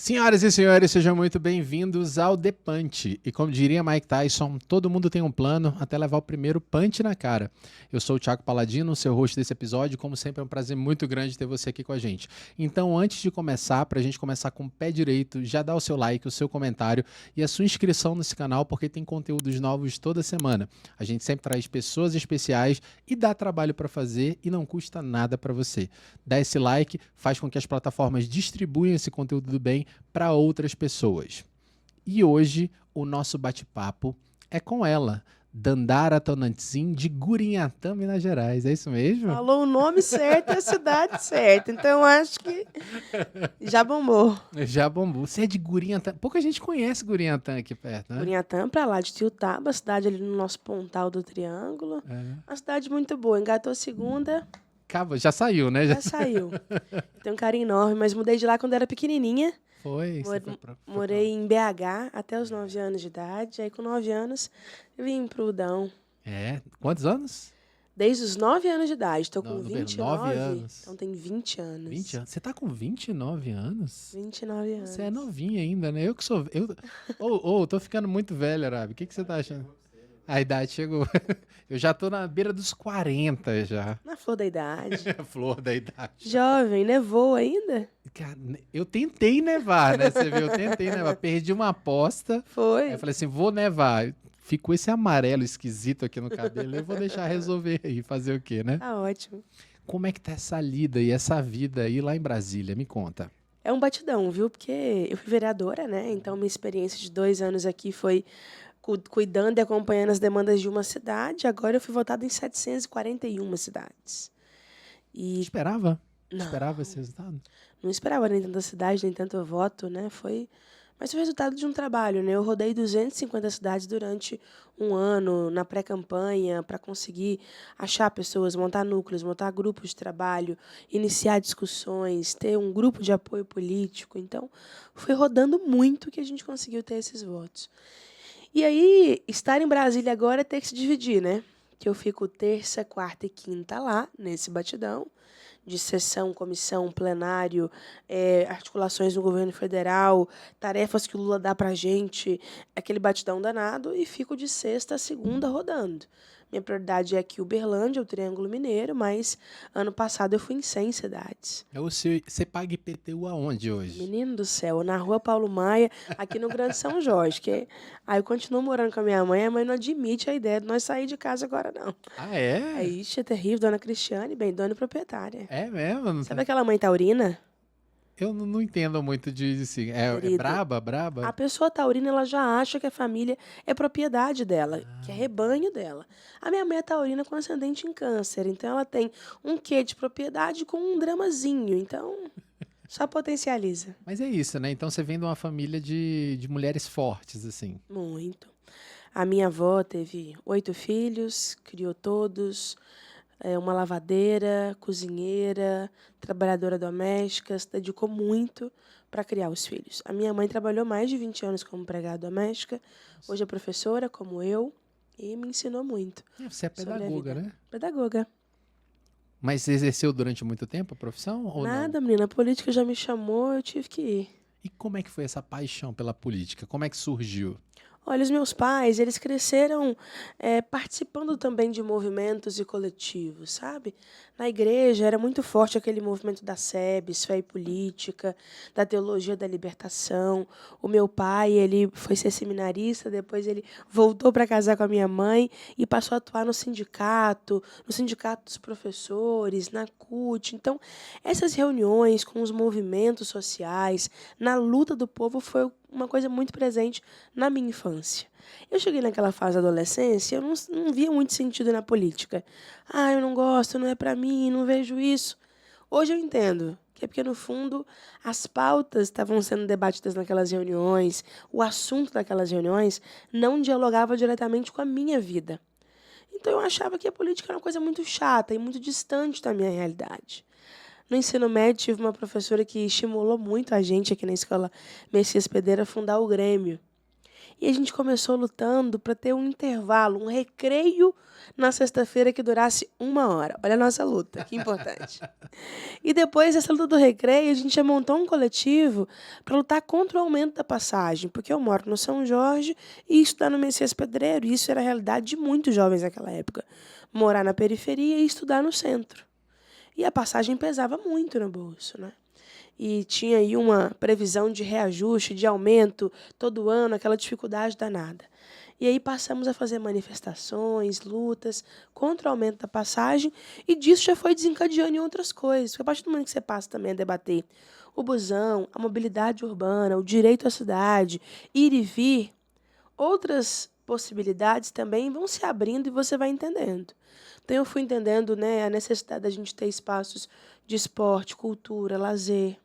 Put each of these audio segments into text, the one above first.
Senhoras e senhores, sejam muito bem-vindos ao The Punch. E como diria Mike Tyson, todo mundo tem um plano até levar o primeiro punch na cara. Eu sou o Thiago Paladino, seu host desse episódio, e como sempre é um prazer muito grande ter você aqui com a gente. Então, antes de começar, pra gente começar com o pé direito, já dá o seu like, o seu comentário e a sua inscrição nesse canal, porque tem conteúdos novos toda semana. A gente sempre traz pessoas especiais e dá trabalho pra fazer e não custa nada pra você. Dá esse like, faz com que as plataformas distribuam esse conteúdo do bem para outras pessoas. E hoje o nosso bate-papo é com ela, Dandara Tonantzin, de Gurinhatã, Minas Gerais. É isso mesmo? Falou o nome certo e a cidade certa. Então acho que já bombou. Já bombou. Você é de Gurinhatã. Pouca gente conhece Gurinhatã aqui perto, né? Gurinhatã, pra lá de Tiutaba, cidade ali no nosso pontal do Triângulo. É. Uma cidade muito boa. Engatou a segunda, Já saiu, né? já saiu. Tenho um carinho enorme, mas mudei de lá quando era pequenininha. Foi. Você foi Morei em BH até os 9 anos de idade. Aí com 9 anos eu vim pro Udão. É. Quantos anos? Desde os 9 anos de idade. Estou com Não, 29. 9 anos. Então tem 20 anos. 20 anos. Você tá com 29 anos? 29 anos. Você é novinha ainda, né? Eu que sou. Tô ficando muito velho, Arabi. O que você tá achando? A idade chegou. Eu já tô na beira dos 40 já. Na flor da idade. A flor da idade. Jovem, nevou ainda? Cara, eu tentei nevar, né? Você viu? Eu tentei nevar. Perdi uma aposta. Foi. Aí eu falei assim, vou nevar. Ficou esse amarelo esquisito aqui no cabelo. Eu vou deixar resolver aí. Fazer o quê, né? Tá ótimo. Como é que tá essa lida e essa vida aí lá em Brasília? Me conta. É um batidão, viu? Porque eu fui vereadora, né? Então, minha experiência de 2 anos aqui foi cuidando e acompanhando as demandas de uma cidade. Agora eu fui votada em 741 cidades. E Esperava? não, Esperava esse resultado? não esperava nem tanta cidade, nem tanto voto, né? Mas foi o resultado de um trabalho, né? Eu rodei 250 cidades durante um ano na pré-campanha para conseguir achar pessoas, montar núcleos, montar grupos de trabalho, iniciar discussões, ter um grupo de apoio político. Então, foi rodando muito que a gente conseguiu ter esses votos. E aí, estar em Brasília agora é ter que se dividir, né? Que eu fico terça, quarta e quinta lá, nesse batidão, de sessão, comissão, plenário, articulações no governo federal, tarefas que o Lula dá pra gente, aquele batidão danado, e fico de sexta a segunda rodando. Minha prioridade é aqui Uberlândia, o Triângulo Mineiro, mas ano passado eu fui em 100 cidades. Você paga IPTU aonde hoje? Menino do céu, na rua Paulo Maia, aqui no Grande São Jorge. Aí eu continuo morando com a mãe não admite a ideia de nós sair de casa agora, não. Ah, é? Aí, ixi, é terrível, dona Cristiane, bem, dona e proprietária. É mesmo? Não Sabe aquela mãe taurina? Eu não entendo muito disso, assim. É Querido, braba, A braba? pessoa taurina, ela já acha que a família é propriedade dela, que é rebanho dela. A minha mãe é taurina com ascendente em câncer, então ela tem um quê de propriedade com um dramazinho, então só potencializa. Mas é isso, né? Então você vem de uma família de mulheres fortes, assim. Muito. A minha avó teve 8 filhos, criou todos, uma lavadeira, cozinheira, trabalhadora doméstica, se dedicou muito para criar os filhos. A minha mãe trabalhou mais de 20 anos como empregada doméstica, hoje é professora, como eu, e me ensinou muito. Você é pedagoga, né? Pedagoga. Mas você exerceu durante muito tempo a profissão ou Nada, não? menina, a política já me chamou, eu tive que ir. E como é que foi essa paixão pela política? Como é que surgiu? Olha, os meus pais, eles cresceram participando também de movimentos e coletivos, sabe? Na igreja era muito forte aquele movimento da SEBS, Fé e Política, da Teologia da Libertação. O meu pai, ele foi ser seminarista, depois ele voltou para casar com a minha mãe e passou a atuar no sindicato dos professores, na CUT. Então, essas reuniões com os movimentos sociais, na luta do povo, foi uma coisa muito presente na minha infância. Eu cheguei naquela fase da adolescência, eu não via muito sentido na política. Eu não gosto, não é para mim, não vejo isso. Hoje eu entendo que é porque, no fundo, as pautas estavam sendo debatidas naquelas reuniões, o assunto daquelas reuniões não dialogava diretamente com a minha vida. Então eu achava que a política era uma coisa muito chata e muito distante da minha realidade. No ensino médio, tive uma professora que estimulou muito a gente aqui na escola Messias Pedreira a fundar o Grêmio. E a gente começou lutando para ter um intervalo, um recreio na sexta-feira que durasse 1 hora. Olha a nossa luta, que importante. E depois dessa luta do recreio, a gente montou um coletivo para lutar contra o aumento da passagem, porque eu moro no São Jorge e ia estudar no Messias Pedreiro, e isso era a realidade de muitos jovens naquela época. Morar na periferia e estudar no centro. E a passagem pesava muito no bolso, né? E tinha aí uma previsão de reajuste, de aumento todo ano, aquela dificuldade danada. E aí passamos a fazer manifestações, lutas contra o aumento da passagem, e disso já foi desencadeando em outras coisas. Porque a partir do momento que você passa também a debater o busão, a mobilidade urbana, o direito à cidade, ir e vir, outras possibilidades também vão se abrindo e você vai entendendo. Então eu fui entendendo, né, a necessidade da gente ter espaços de esporte, cultura, lazer.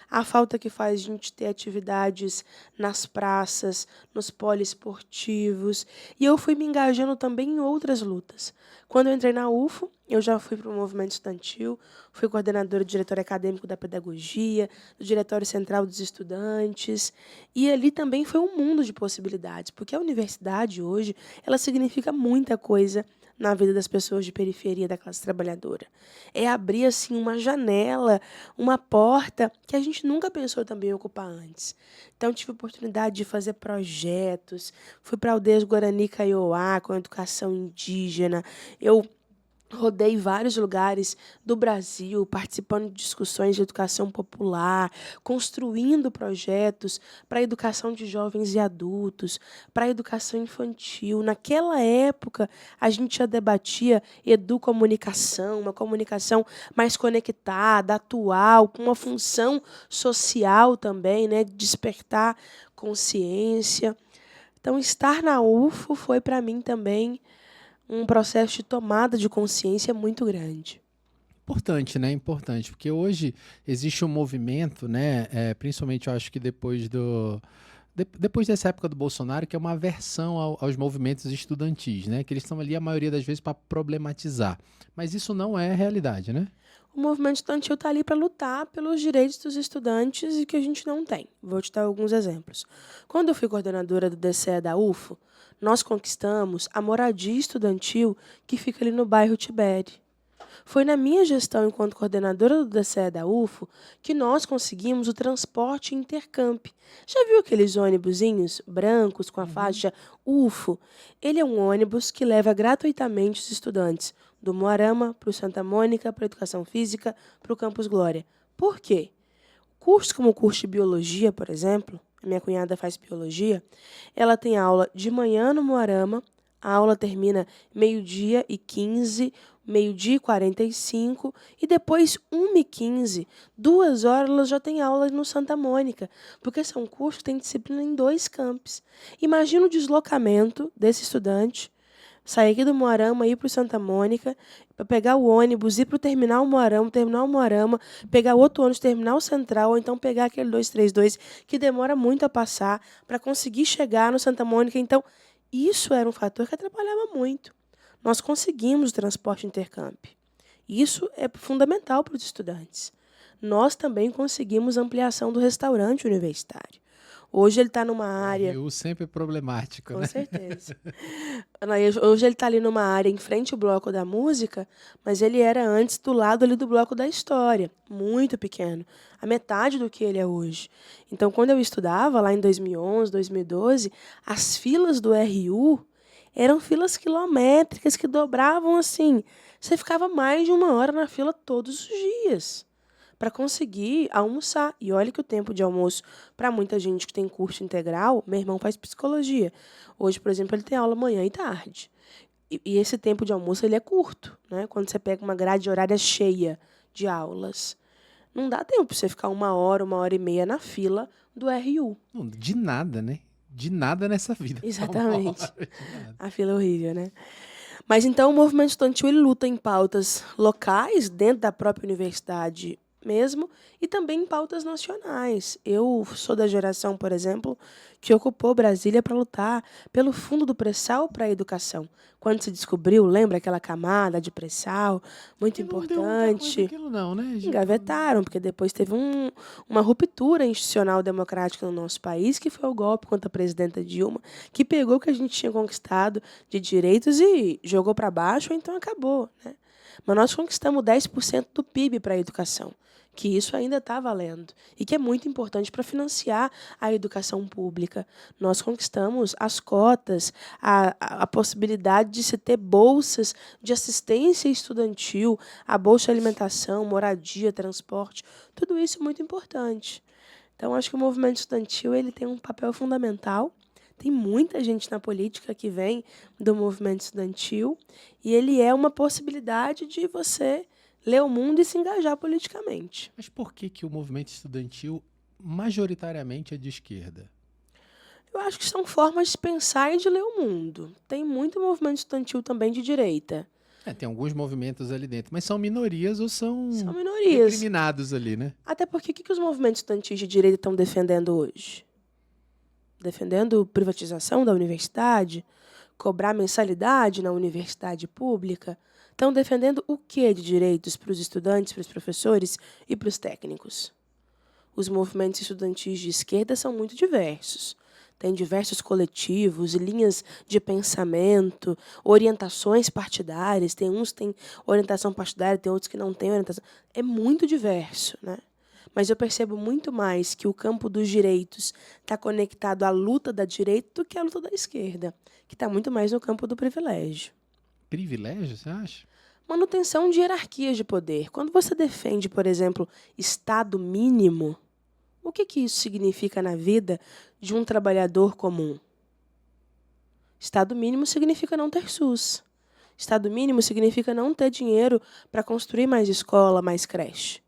A falta que faz a gente ter atividades nas praças, nos poliesportivos. E eu fui me engajando também em outras lutas. Quando eu entrei na UFO, eu já fui para o movimento estudantil, fui coordenadora do diretório acadêmico da pedagogia, do diretório central dos estudantes. E ali também foi um mundo de possibilidades, porque a universidade hoje, ela significa muita coisa na vida das pessoas de periferia da classe trabalhadora. É abrir assim uma janela, uma porta que a gente nunca pensou também em ocupar antes. Então tive a oportunidade de fazer projetos, fui para aldeias Guarani Kaiowá com educação indígena. Eu rodei vários lugares do Brasil, participando de discussões de educação popular, construindo projetos para a educação de jovens e adultos, para a educação infantil. Naquela época, a gente já debatia educomunicação, uma comunicação mais conectada, atual, com uma função social também, né, de despertar consciência. Então, estar na UFO foi, para mim, também um processo de tomada de consciência muito grande. Importante, né? Importante, porque hoje existe um movimento, né? Principalmente eu acho que depois dessa época do Bolsonaro, que é uma aversão aos movimentos estudantis, né? Que eles estão ali a maioria das vezes para problematizar. Mas isso não é realidade, né? O movimento estudantil está ali para lutar pelos direitos dos estudantes e que a gente não tem. Vou te dar alguns exemplos. Quando eu fui coordenadora do DCE da UFO, nós conquistamos a moradia estudantil que fica ali no bairro Tibete. Foi na minha gestão enquanto coordenadora do DCE da UFO que nós conseguimos o transporte intercamp. Já viu aqueles ônibusinhos brancos com a faixa UFO? Ele é um ônibus que leva gratuitamente os estudantes do Moarama para o Santa Mônica, para a Educação Física, para o Campus Glória. Por quê? Cursos como o curso de Biologia, por exemplo, a minha cunhada faz Biologia, ela tem aula de manhã no Moarama, a aula termina 12h15, 12h45 e depois 1h15, 2 horas ela já tem aula no Santa Mônica, porque são cursos que têm disciplina em 2 campos. Imagina o deslocamento desse estudante, sair aqui do Moarama, ir para o Santa Mônica, para pegar o ônibus, ir para o terminal Moarama, pegar outro ônibus, terminal Central, ou então pegar aquele 232, que demora muito a passar, para conseguir chegar no Santa Mônica. Então, isso era um fator que atrapalhava muito. Nós conseguimos o transporte intercamp. Isso é fundamental para os estudantes. Nós também conseguimos ampliação do restaurante universitário. Hoje ele está numa área... O sempre problemático, Com né? certeza. Hoje ele está ali numa área em frente ao Bloco da Música, mas ele era antes do lado ali do Bloco da História, muito pequeno, a metade do que ele é hoje. Então, quando eu estudava, lá em 2011, 2012, as filas do RU eram filas quilométricas que dobravam assim. Você ficava mais de 1 hora na fila todos os dias para conseguir almoçar. E olha que o tempo de almoço, para muita gente que tem curso integral, meu irmão faz psicologia. Hoje, por exemplo, ele tem aula manhã e tarde. E esse tempo de almoço ele é curto, né? Quando você pega uma grade horária cheia de aulas. Não dá tempo para você ficar 1 hora, 1 hora e meia na fila do RU. Não, de nada, né? De nada nessa vida. Exatamente. A fila é horrível, né? Mas então o movimento estudantil ele luta em pautas locais, dentro da própria universidade, mesmo, e também em pautas nacionais. Eu sou da geração, por exemplo, que ocupou Brasília para lutar pelo fundo do pré-sal para a educação. Quando se descobriu, lembra aquela camada de pré-sal, muito Que não deu muita coisa importante? aquilo não, né? Engavetaram, porque depois teve uma ruptura institucional democrática no nosso país, que foi o golpe contra a presidenta Dilma, que pegou o que a gente tinha conquistado de direitos e jogou para baixo, ou então acabou, né? Mas nós conquistamos 10% do PIB para a educação, que isso ainda está valendo e que é muito importante para financiar a educação pública. Nós conquistamos as cotas, a possibilidade de se ter bolsas de assistência estudantil, a bolsa de alimentação, moradia, transporte, tudo isso é muito importante. Então, acho que o movimento estudantil ele tem um papel fundamental. Tem muita gente na política que vem do movimento estudantil e ele é uma possibilidade de você ler o mundo e se engajar politicamente. Mas por que que o movimento estudantil majoritariamente é de esquerda? Eu acho que são formas de pensar e de ler o mundo. Tem muito movimento estudantil também de direita. Tem alguns movimentos ali dentro, mas são minorias ou São são minorias. recriminados ali, né? Até porque o que os movimentos estudantis de direita estão defendendo hoje? Defendendo privatização da universidade, cobrar mensalidade na universidade pública. Estão defendendo o que de direitos para os estudantes, para os professores e para os técnicos? Os movimentos estudantis de esquerda são muito diversos. Tem diversos coletivos, linhas de pensamento, orientações partidárias. Tem uns que têm orientação partidária, tem outros que não têm orientação. É muito diverso, né? Mas eu percebo muito mais que o campo dos direitos está conectado à luta da direita do que à luta da esquerda, que está muito mais no campo do privilégio. Privilégio, você acha? Manutenção de hierarquias de poder. Quando você defende, por exemplo, Estado mínimo, o que isso significa na vida de um trabalhador comum? Estado mínimo significa não ter SUS. Estado mínimo significa não ter dinheiro para construir mais escola, mais creche.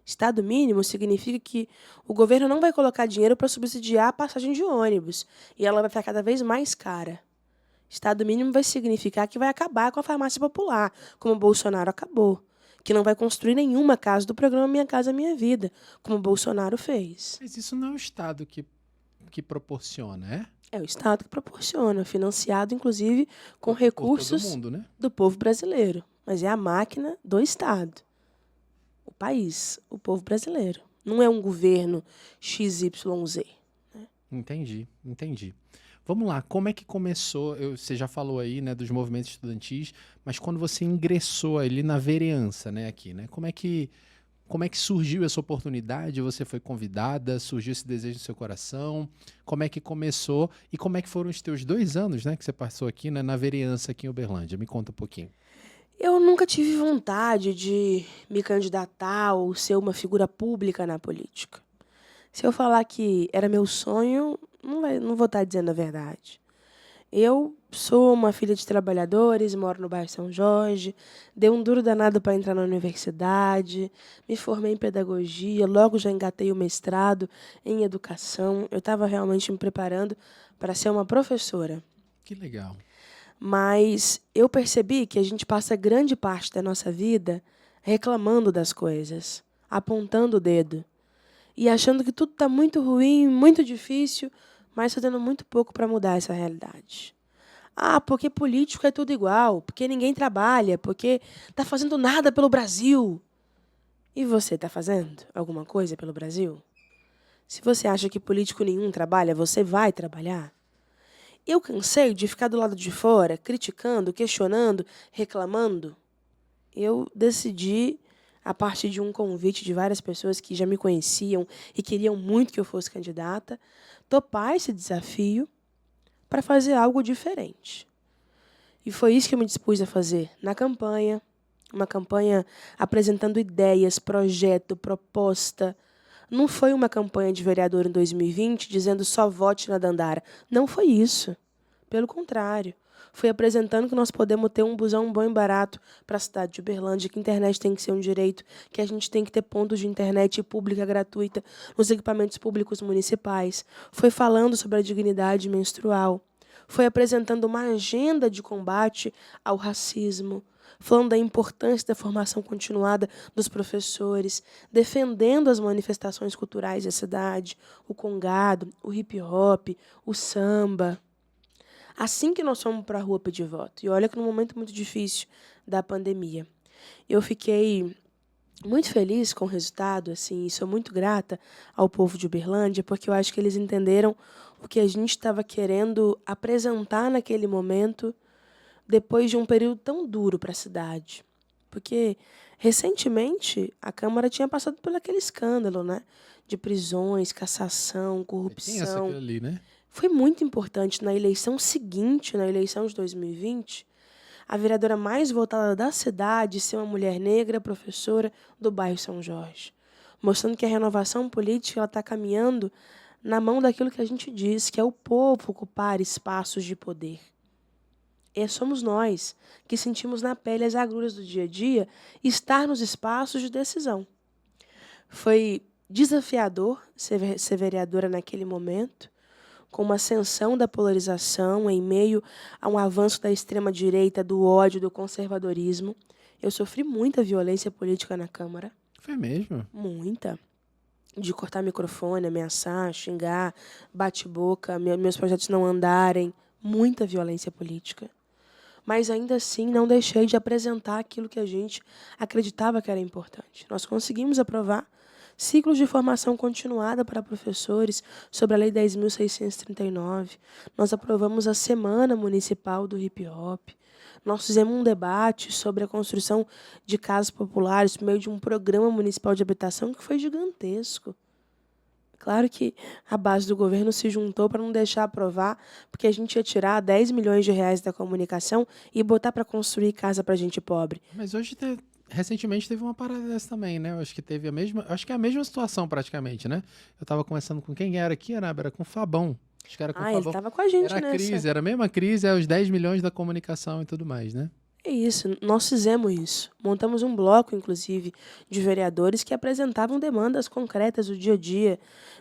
Estado mínimo significa que o governo não vai colocar dinheiro para subsidiar a passagem de ônibus e ela vai ficar cada vez mais cara. Estado mínimo vai significar que vai acabar com a farmácia popular, como o Bolsonaro acabou. Que não vai construir nenhuma casa do programa Minha Casa Minha Vida, como o Bolsonaro fez. Mas isso não é o Estado que proporciona, é? É o Estado que proporciona, financiado, inclusive, com Por recursos todo mundo, né? do povo brasileiro. Mas é a máquina do Estado. O país, o povo brasileiro. Não é um governo XYZ. Entendi. Vamos lá, como é que começou? Você já falou aí, né, dos movimentos estudantis, mas quando você ingressou ali na vereança, né, aqui, né? Como é que surgiu essa oportunidade? Você foi convidada? Surgiu esse desejo no seu coração? Como é que começou? E como é que foram os teus 2 anos, né, que você passou aqui, né, na vereança aqui em Uberlândia? Me conta um pouquinho. Eu nunca tive vontade de me candidatar ou ser uma figura pública na política. Se eu falar que era meu sonho, não vou estar dizendo a verdade. Eu sou uma filha de trabalhadores, moro no bairro São Jorge, dei um duro danado para entrar na universidade, me formei em pedagogia, logo já engatei o mestrado em educação. Eu estava realmente me preparando para ser uma professora. Que legal. Mas eu percebi que a gente passa grande parte da nossa vida reclamando das coisas, apontando o dedo e achando que tudo está muito ruim, muito difícil, mas fazendo muito pouco para mudar essa realidade. Ah, porque político é tudo igual, porque ninguém trabalha, porque está fazendo nada pelo Brasil. E você está fazendo alguma coisa pelo Brasil? Se você acha que político nenhum trabalha, você vai trabalhar? Eu cansei de ficar do lado de fora, criticando, questionando, reclamando. Eu decidi, a partir de um convite de várias pessoas que já me conheciam e queriam muito que eu fosse candidata, topar esse desafio para fazer algo diferente. E foi isso que eu me dispus a fazer na campanha, uma campanha apresentando ideias, projeto, proposta. Não foi uma campanha de vereador em 2020 dizendo só vote na Dandara. Não foi isso. Pelo contrário. Foi apresentando que nós podemos ter um busão bom e barato para a cidade de Uberlândia, que a internet tem que ser um direito, que a gente tem que ter pontos de internet pública gratuita nos equipamentos públicos municipais. Foi falando sobre a dignidade menstrual. Foi apresentando uma agenda de combate ao racismo. falando da importância da formação continuada dos professores, defendendo as manifestações culturais da cidade, o congado, o hip-hop, o samba. Assim que nós fomos para a rua pedir voto. E olha que num momento muito difícil da pandemia. Eu fiquei muito feliz com o resultado, assim, e sou muito grata ao povo de Uberlândia, porque eu acho que eles entenderam o que a gente estava querendo apresentar naquele momento, depois de um período tão duro para a cidade. Porque, recentemente, a Câmara tinha passado por aquele escândalo, né? De prisões, cassação, Tem essa corrupção. aquilo ali, né? Foi muito importante na eleição seguinte, na eleição de 2020, a vereadora mais votada da cidade ser uma mulher negra, professora do bairro São Jorge. Mostrando que a renovação política está caminhando na mão daquilo que a gente diz, que é o povo ocupar espaços de poder. E somos nós que sentimos na pele as agruras do dia a dia estar nos espaços de decisão. Foi desafiador ser vereadora naquele momento, com uma ascensão da polarização em meio a um avanço da extrema-direita, do ódio, do conservadorismo. Eu sofri muita violência política na Câmara. Foi mesmo? Muita. De cortar microfone, ameaçar, xingar, bate-boca, meus projetos não andarem. Muita violência política. Mas ainda assim não deixei de apresentar aquilo que a gente acreditava que era importante. Nós conseguimos aprovar ciclos de formação continuada para professores sobre a Lei 10.639. Nós aprovamos a Semana Municipal do Hip Hop. Nós fizemos um debate sobre a construção de casas populares por meio de um programa municipal de habitação que foi gigantesco. Claro que a base do governo se juntou para não deixar aprovar, porque a gente ia tirar 10 milhões de reais da comunicação e botar para construir casa para gente pobre. Mas hoje, recentemente, teve uma parada dessa também, né? Eu acho que teve acho que é a mesma situação praticamente, né? Eu tava conversando com quem era aqui, Anábia, era com o Fabão. Acho que era com o Fabão. Ele estava com a gente era a nessa. crise, era a mesma crise, é os 10 milhões da comunicação e tudo mais, né? É isso, nós fizemos isso. Montamos um bloco, inclusive, de vereadores que apresentavam demandas concretas do dia a dia.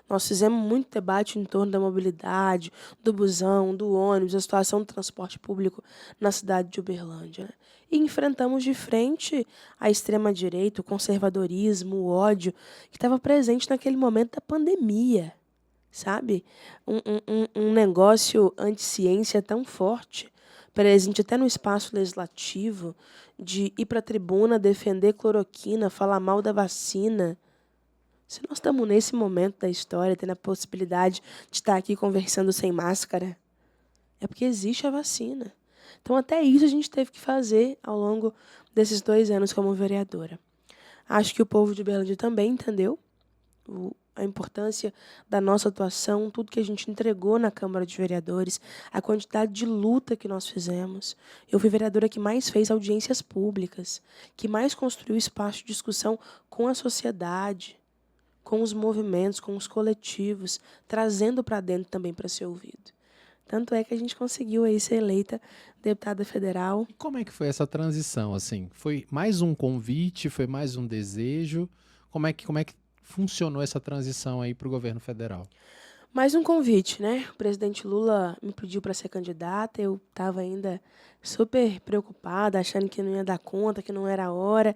Nós fizemos muito debate em torno da mobilidade, do busão, do ônibus, da situação do transporte público na cidade de Uberlândia, né? E enfrentamos de frente a extrema-direita, o conservadorismo, o ódio, que estava presente naquele momento da pandemia, sabe? Um negócio anti-ciência tão forte, presente até no espaço legislativo, de ir para a tribuna defender cloroquina, falar mal da vacina. Se nós estamos nesse momento da história, tendo a possibilidade de estar aqui conversando sem máscara, é porque existe a vacina. Então, até isso a gente teve que fazer ao longo desses 2 anos como vereadora. Acho que o povo de Uberlândia também entendeu a importância da nossa atuação, tudo que a gente entregou na Câmara de Vereadores, a quantidade de luta que nós fizemos. Eu fui vereadora que mais fez audiências públicas, que mais construiu espaço de discussão com a sociedade, com os movimentos, com os coletivos, trazendo para dentro também para ser ouvido. Tanto é que a gente conseguiu aí ser eleita deputada federal. E como é que foi essa transição, assim? Foi mais um convite, foi mais um desejo? Como é que funcionou essa transição aí para o governo federal? Mais um convite, né? O presidente Lula me pediu para ser candidata, eu estava ainda super preocupada, achando que não ia dar conta, que não era a hora,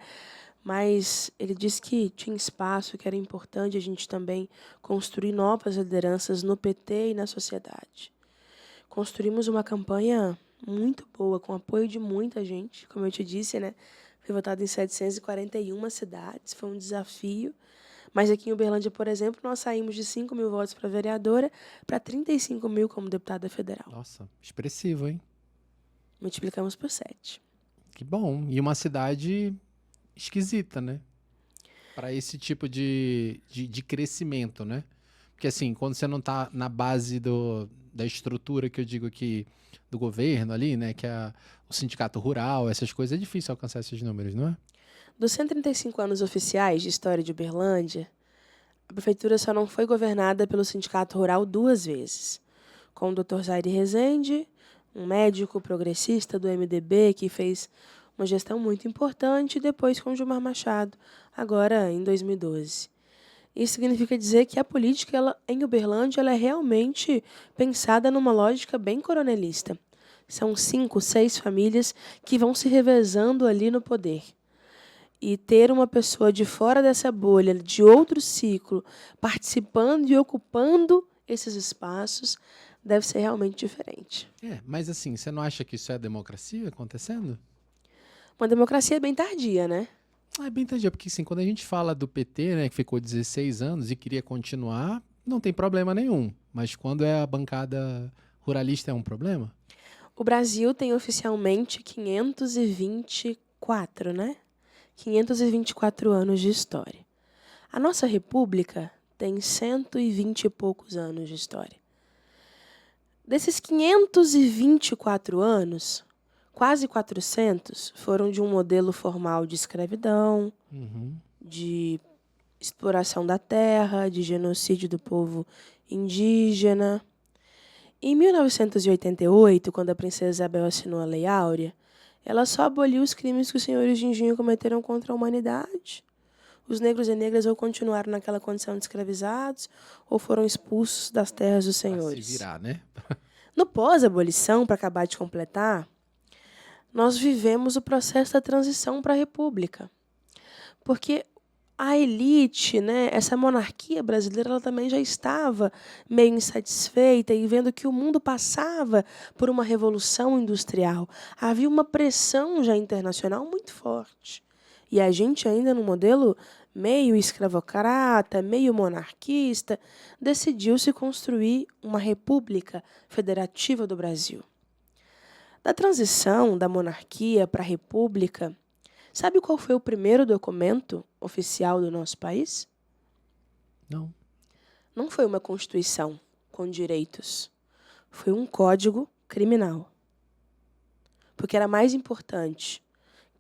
mas ele disse que tinha espaço, que era importante a gente também construir novas lideranças no PT e na sociedade. Construímos uma campanha muito boa, com apoio de muita gente, como eu te disse, né? Fui votada em 741 cidades, foi um desafio. Mas aqui em Uberlândia, por exemplo, nós saímos de 5 mil votos para vereadora para 35 mil como deputada federal. Nossa, expressivo, hein? Multiplicamos por 7. Que bom. E uma cidade esquisita, né? Para esse tipo de crescimento, né? Porque assim, quando você não está na base da estrutura que eu digo aqui do governo ali, né? Que é o sindicato rural, essas coisas, é difícil alcançar esses números, não é? Dos 135 anos oficiais de história de Uberlândia, a prefeitura só não foi governada pelo sindicato rural 2 vezes. Com o Dr. Zaire Rezende, um médico progressista do MDB que fez uma gestão muito importante, e depois com Gilmar Machado, agora em 2012. Isso significa dizer que a política em Uberlândia ela é realmente pensada numa lógica bem coronelista. São 5, 6 famílias que vão se revezando ali no poder. E ter uma pessoa de fora dessa bolha, de outro ciclo, participando e ocupando esses espaços, deve ser realmente diferente. Mas assim, você não acha que isso é democracia acontecendo? Uma democracia bem tardia, né? É bem tardia, porque assim, quando a gente fala do PT, né, que ficou 16 anos e queria continuar, não tem problema nenhum. Mas quando é a bancada ruralista é um problema? O Brasil tem oficialmente 524, né? 524 anos de história. A nossa república tem 120 e poucos anos de história. Desses 524 anos, quase 400 foram de um modelo formal de escravidão, de exploração da terra, de genocídio do povo indígena. Em 1988, quando a princesa Isabel assinou a Lei Áurea, ela só aboliu os crimes que os senhores de engenho cometeram contra a humanidade. Os negros e negras ou continuaram naquela condição de escravizados ou foram expulsos das terras dos senhores. Se virar, né? No pós-abolição, para acabar de completar, nós vivemos o processo da transição para a república. Porque a elite, né, essa monarquia brasileira, ela também já estava meio insatisfeita e vendo que o mundo passava por uma revolução industrial. Havia uma pressão já internacional muito forte. E a gente ainda no modelo meio escravocrata, meio monarquista, decidiu se construir uma república federativa do Brasil. Da transição da monarquia para a república, sabe qual foi o primeiro documento oficial do nosso país? Não. Não foi uma constituição com direitos. Foi um código criminal. Porque era mais importante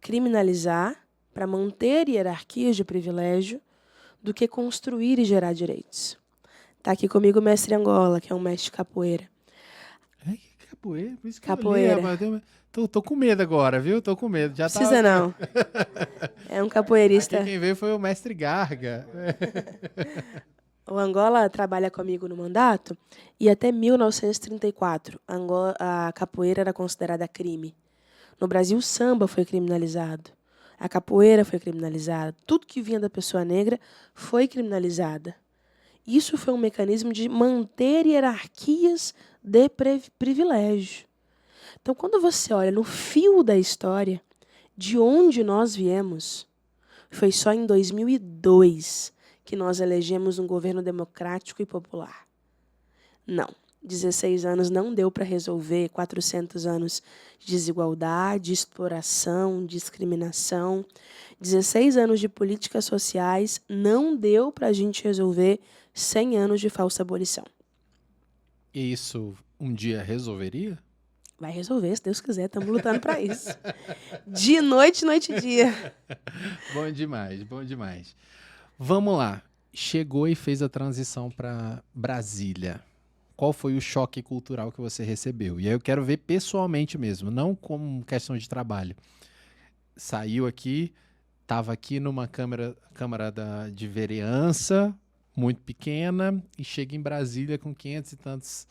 criminalizar para manter hierarquias de privilégio do que construir e gerar direitos. Está aqui comigo o mestre Angola, que é um mestre de capoeira. Ai, que capoeira? Por isso que Capoeira. Eu li, tô com medo agora, viu? Tô com medo. Já Precisa não. É um capoeirista. Aqui quem veio foi o mestre Garga. O Angola trabalha comigo no mandato e até 1934 a capoeira era considerada crime. No Brasil, o samba foi criminalizado. A capoeira foi criminalizada. Tudo que vinha da pessoa negra foi criminalizada. Isso foi um mecanismo de manter hierarquias de privilégio. Então, quando você olha no fio da história, de onde nós viemos, foi só em 2002 que nós elegemos um governo democrático e popular. Não. 16 anos não deu para resolver 400 anos de desigualdade, exploração, discriminação. 16 anos de políticas sociais não deu para a gente resolver 100 anos de falsa abolição. E isso um dia resolveria? Vai resolver, se Deus quiser, estamos lutando para isso. Dia, noite e dia. Bom demais, bom demais. Vamos lá. Chegou e fez a transição para Brasília. Qual foi o choque cultural que você recebeu? E aí eu quero ver pessoalmente mesmo, não como questão de trabalho. Saiu aqui, estava aqui numa câmara de vereança, muito pequena, e chega em Brasília com 500 e tantos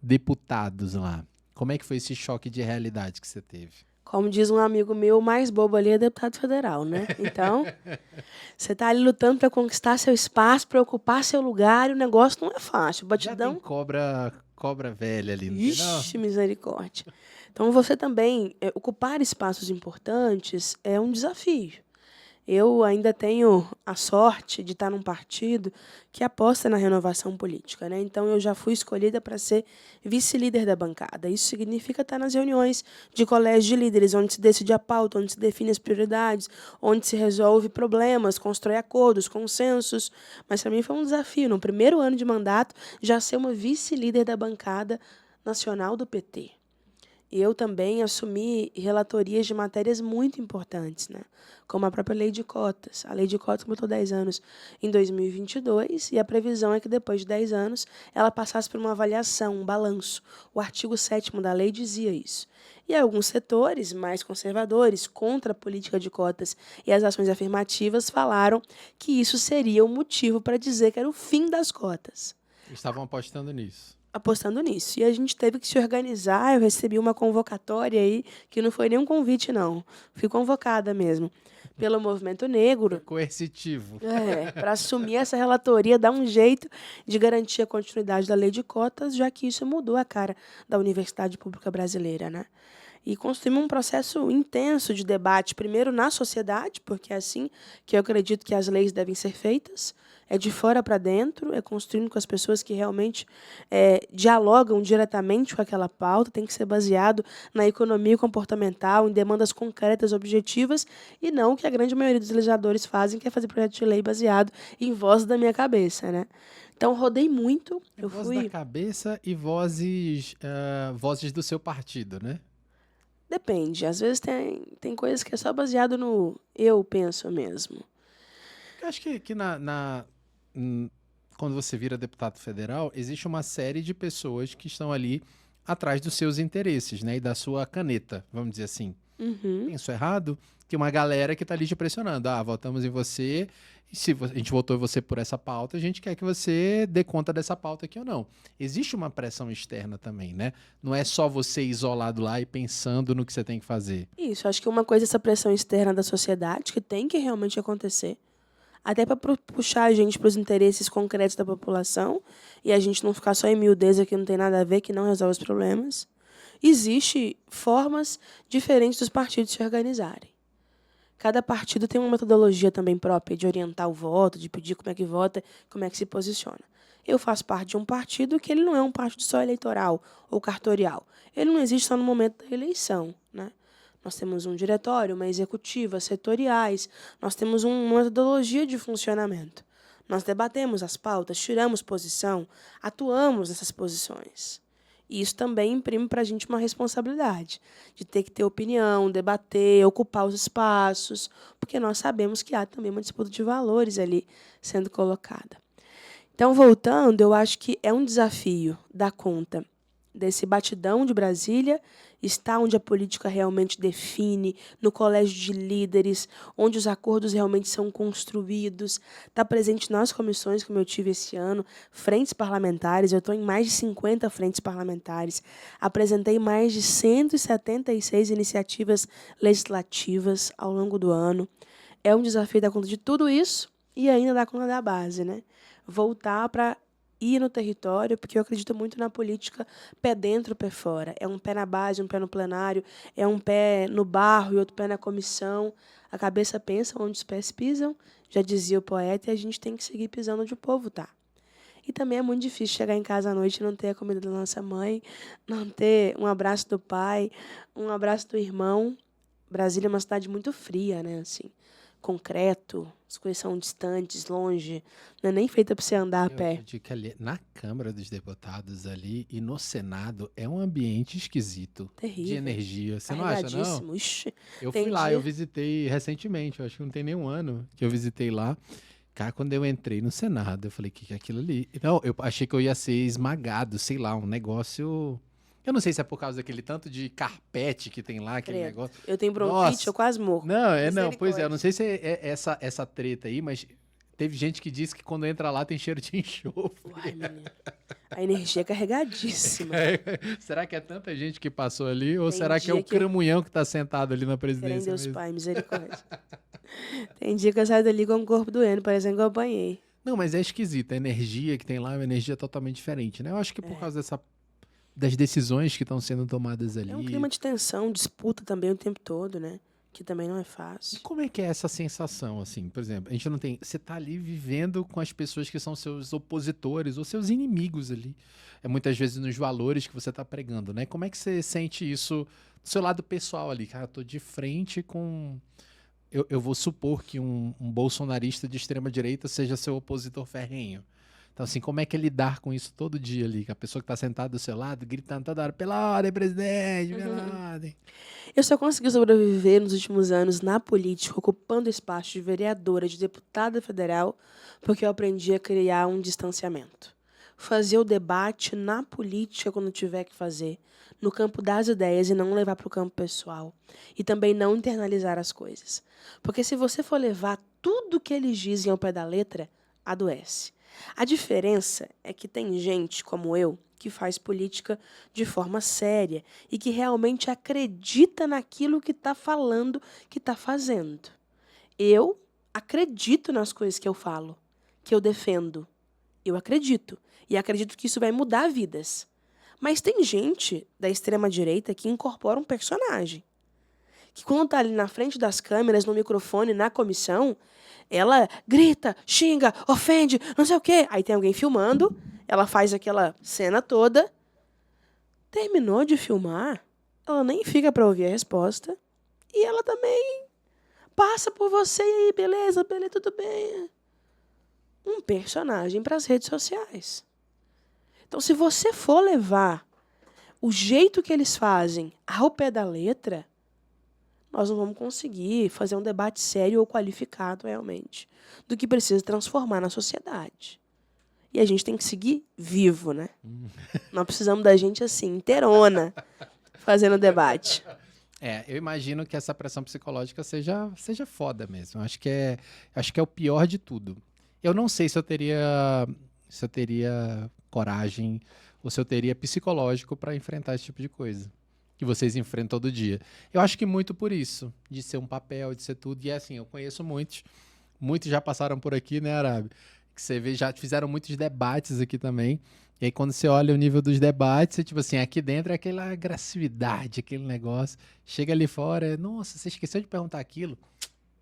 deputados lá. Como é que foi esse choque de realidade que você teve? Como diz um amigo meu, o mais bobo ali é deputado federal, né? Então, você está ali lutando para conquistar seu espaço, para ocupar seu lugar, e o negócio não é fácil. Batidão. Já tem cobra velha ali, não tem, não? Ixi, misericórdia. Então, você também, ocupar espaços importantes é um desafio. Eu ainda tenho a sorte de estar num partido que aposta na renovação política, né? Então, eu já fui escolhida para ser vice-líder da bancada. Isso significa estar nas reuniões de colégio de líderes, onde se decide a pauta, onde se define as prioridades, onde se resolve problemas, constrói acordos, consensos. Mas, para mim, foi um desafio, no primeiro ano de mandato, já ser uma vice-líder da bancada nacional do PT. E eu também assumi relatorias de matérias muito importantes, né? Como a própria lei de cotas. A lei de cotas completou 10 anos em 2022 e a previsão é que depois de 10 anos ela passasse por uma avaliação, um balanço. O artigo 7º da lei dizia isso. E alguns setores mais conservadores, contra a política de cotas e as ações afirmativas, falaram que isso seria o motivo para dizer que era o fim das cotas. Estavam apostando nisso. apostando nisso. E a gente teve que se organizar. Eu recebi uma convocatória aí, que não foi nem um convite, não. Fui convocada mesmo, pelo Movimento Negro. Coercitivo. Para assumir essa relatoria, dar um jeito de garantir a continuidade da lei de cotas, já que isso mudou a cara da Universidade Pública Brasileira, né? E construímos um processo intenso de debate, primeiro na sociedade, porque é assim que eu acredito que as leis devem ser feitas, é de fora para dentro, é construindo com as pessoas que realmente dialogam diretamente com aquela pauta, tem que ser baseado na economia comportamental, em demandas concretas, objetivas, e não o que a grande maioria dos legisladores fazem, que é fazer projeto de lei baseado em vozes da minha cabeça, né? Então, rodei muito. Voz da cabeça e vozes do seu partido, né? Depende. Às vezes tem coisas que é só baseado no eu penso mesmo. Eu acho que quando você vira deputado federal, existe uma série de pessoas que estão ali atrás dos seus interesses, né? E da sua caneta, vamos dizer assim. Penso errado? Que uma galera que está ali te pressionando. Votamos em você, e se a gente votou em você por essa pauta, a gente quer que você dê conta dessa pauta aqui ou não. Existe uma pressão externa também, né? Não é só você isolado lá e pensando no que você tem que fazer. Isso, acho que uma coisa é essa pressão externa da sociedade, que tem que realmente acontecer, até para puxar a gente para os interesses concretos da população, e a gente não ficar só em miudeza que não tem nada a ver, que não resolve os problemas. Existem formas diferentes dos partidos se organizarem. Cada partido tem uma metodologia também própria de orientar o voto, de pedir como é que vota, como é que se posiciona. Eu faço parte de um partido que ele não é um partido só eleitoral ou cartorial. Ele não existe só no momento da eleição, né? Nós temos um diretório, uma executiva, setoriais. Nós temos uma metodologia de funcionamento. Nós debatemos as pautas, tiramos posição, atuamos nessas posições. E isso também imprime para a gente uma responsabilidade de ter que ter opinião, debater, ocupar os espaços, porque nós sabemos que há também uma disputa de valores ali sendo colocada. Então, voltando, eu acho que é um desafio dar conta desse batidão de Brasília, estar onde a política realmente define, no colégio de líderes, onde os acordos realmente são construídos, estar presente nas comissões, como eu tive esse ano, frentes parlamentares, eu estou em mais de 50 frentes parlamentares, apresentei mais de 176 iniciativas legislativas ao longo do ano. É um desafio dar conta de tudo isso e ainda dar conta da base, né? Voltar para ir no território, porque eu acredito muito na política pé dentro, pé fora. É um pé na base, um pé no plenário, é um pé no barro e outro pé na comissão. A cabeça pensa onde os pés pisam, já dizia o poeta, e a gente tem que seguir pisando onde o povo está. E também é muito difícil chegar em casa à noite e não ter a comida da nossa mãe, não ter um abraço do pai, um abraço do irmão. Brasília é uma cidade muito fria, né? Assim, concreto, as coisas são distantes, longe, não é nem feita para você andar a pé. Eu digo que ali, na Câmara dos Deputados ali e no Senado é um ambiente esquisito. Terrível. De energia. Você não acha, não? Ixi, eu fui lá, eu visitei recentemente, eu acho que não tem nenhum ano que eu visitei lá. Cara, quando eu entrei no Senado, eu falei, que é aquilo ali? Não, eu achei que eu ia ser esmagado, sei lá, um negócio... Eu não sei se é por causa daquele tanto de carpete que tem lá, aquele negócio. Eu tenho bronquite, eu quase morro. Não, pois é, eu não sei se é essa treta aí, mas teve gente que disse que quando entra lá tem cheiro de enxofre. Uai, menina. A energia é carregadíssima. Será que é tanta gente que passou ali? Ou será que é o cramunhão que tá sentado ali na presidência? Deus Pai, misericórdia. Tem dia que eu saio dali com o corpo doendo, parecendo que eu apanhei. Não, mas é esquisito. A energia que tem lá é uma energia totalmente diferente, né? Eu acho que por causa das decisões que estão sendo tomadas ali. É um clima de tensão, disputa também o tempo todo, né? Que também não é fácil. E como é que é essa sensação, assim? Por exemplo, a gente não tem... Você tá ali vivendo com as pessoas que são seus opositores ou seus inimigos ali. É muitas vezes nos valores que você tá pregando, né? Como é que você sente isso do seu lado pessoal ali? Cara, eu tô de frente com... Eu vou supor que um bolsonarista de extrema direita seja seu opositor ferrenho. Então, assim, como é que é lidar com isso todo dia ali? Com a pessoa que está sentada do seu lado, gritando toda hora, pela ordem, presidente, pela ordem. Eu só consegui sobreviver nos últimos anos na política, ocupando espaço de vereadora, de deputada federal, porque eu aprendi a criar um distanciamento. Fazer o debate na política quando tiver que fazer, no campo das ideias e não levar para o campo pessoal. E também não internalizar as coisas. Porque se você for levar tudo que eles dizem ao pé da letra, adoece. A diferença é que tem gente, como eu, que faz política de forma séria e que realmente acredita naquilo que está falando, que está fazendo. Eu acredito nas coisas que eu falo, que eu defendo. Eu acredito. E acredito que isso vai mudar vidas. Mas tem gente da extrema-direita que incorpora um personagem. Que quando está ali na frente das câmeras, no microfone, na comissão, ela grita, xinga, ofende, não sei o quê. Aí tem alguém filmando, ela faz aquela cena toda. Terminou de filmar, ela nem fica para ouvir a resposta. E ela também passa por você e aí, beleza, tudo bem. Um personagem para as redes sociais. Então, se você for levar o jeito que eles fazem ao pé da letra, nós não vamos conseguir fazer um debate sério ou qualificado realmente do que precisa transformar na sociedade. E a gente tem que seguir vivo, né? Nós precisamos da gente assim, inteirona, fazendo debate. Eu imagino que essa pressão psicológica seja foda mesmo. Acho que é o pior de tudo. Eu não sei se eu teria coragem ou se eu teria psicológico para enfrentar esse tipo de coisa que vocês enfrentam todo dia. Eu acho que muito por isso, de ser um papel, de ser tudo. E assim, eu conheço muitos já passaram por aqui, né, Arábia? Que você vê, já fizeram muitos debates aqui também. E aí, quando você olha o nível dos debates, tipo assim, aqui dentro é aquela agressividade, aquele negócio. Chega ali fora, nossa, você esqueceu de perguntar aquilo.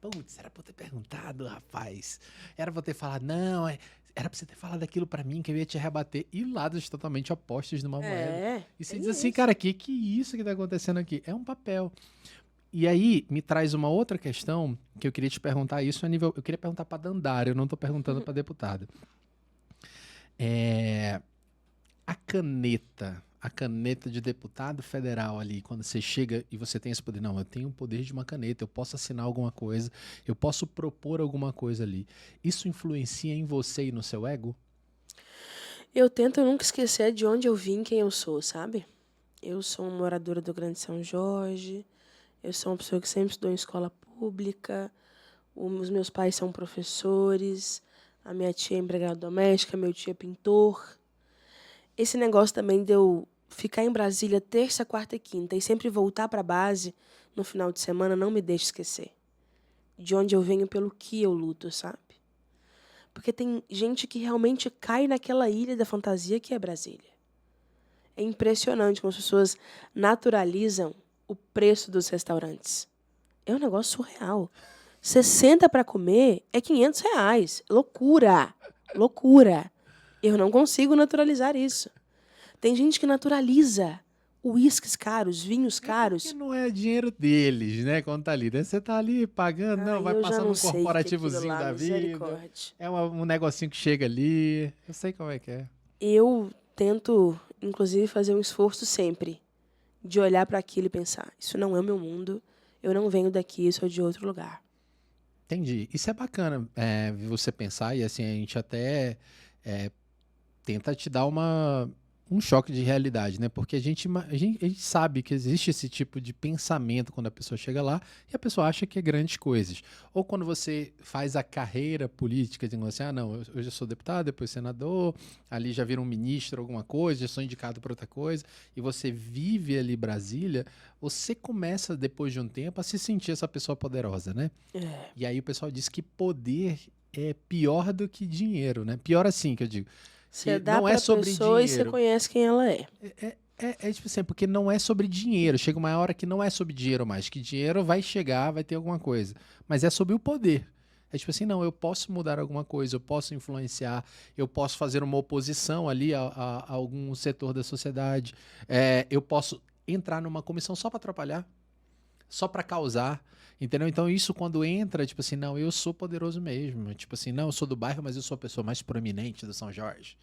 Putz, era pra eu ter perguntado, rapaz. Era pra eu ter falado, não, era pra você ter falado aquilo pra mim, que eu ia te rebater. E lados totalmente opostos numa moeda. E você diz assim, cara, que isso que tá acontecendo aqui? É um papel. E aí, me traz uma outra questão, que eu queria te perguntar isso a nível... Eu queria perguntar pra Dandara, eu não tô perguntando pra deputada. A caneta de deputado federal ali, quando você chega e você tem esse poder, não, eu tenho o poder de uma caneta, eu posso assinar alguma coisa, eu posso propor alguma coisa ali. Isso influencia em você e no seu ego? Eu tento nunca esquecer de onde eu vim, quem eu sou, sabe? Eu sou uma moradora do Grande São Jorge, eu sou uma pessoa que sempre estudou em escola pública, os meus pais são professores, a minha tia é empregada doméstica, meu tio é pintor. Esse negócio também de eu ficar em Brasília terça, quarta e quinta e sempre voltar para a base no final de semana não me deixa esquecer de onde eu venho, pelo que eu luto, sabe? Porque tem gente que realmente cai naquela ilha da fantasia que é Brasília. É impressionante como as pessoas naturalizam o preço dos restaurantes. É um negócio surreal. 60 para comer é R$500. Loucura! Loucura! Eu não consigo naturalizar isso. Tem gente que naturaliza uísques caros, vinhos caros. Porque não é dinheiro deles, né? Quando tá ali. Daí você tá ali pagando, não, vai passar num corporativozinho da vida. É um negocinho que chega ali. Eu sei como é que é. Eu tento, inclusive, fazer um esforço sempre de olhar para aquilo e pensar, isso não é o meu mundo, eu não venho daqui, eu sou de outro lugar. Entendi. Isso é bacana, você pensar, e assim, a gente até tenta te dar um choque de realidade, né? Porque a gente sabe que existe esse tipo de pensamento quando a pessoa chega lá e a pessoa acha que é grandes coisas. Ou quando você faz a carreira política, dizendo assim, não, eu já sou deputado, depois senador, ali já vira um ministro, alguma coisa, já sou indicado para outra coisa, e você vive ali Brasília, você começa, depois de um tempo, a se sentir essa pessoa poderosa, né? E aí o pessoal diz que poder é pior do que dinheiro, né? Pior assim, que eu digo. Você dá pra pessoa dinheiro. E você conhece quem ela é. Tipo assim, porque não é sobre dinheiro. Chega uma hora que não é sobre dinheiro mais. Que dinheiro vai chegar, vai ter alguma coisa. Mas é sobre o poder. É tipo assim, não, eu posso mudar alguma coisa, eu posso influenciar, eu posso fazer uma oposição ali a algum setor da sociedade. Eu posso entrar numa comissão só para atrapalhar, só para causar. Entendeu? Então isso quando entra, tipo assim, não, eu sou poderoso mesmo. Tipo assim, não, eu sou do bairro, mas eu sou a pessoa mais proeminente do São Jorge.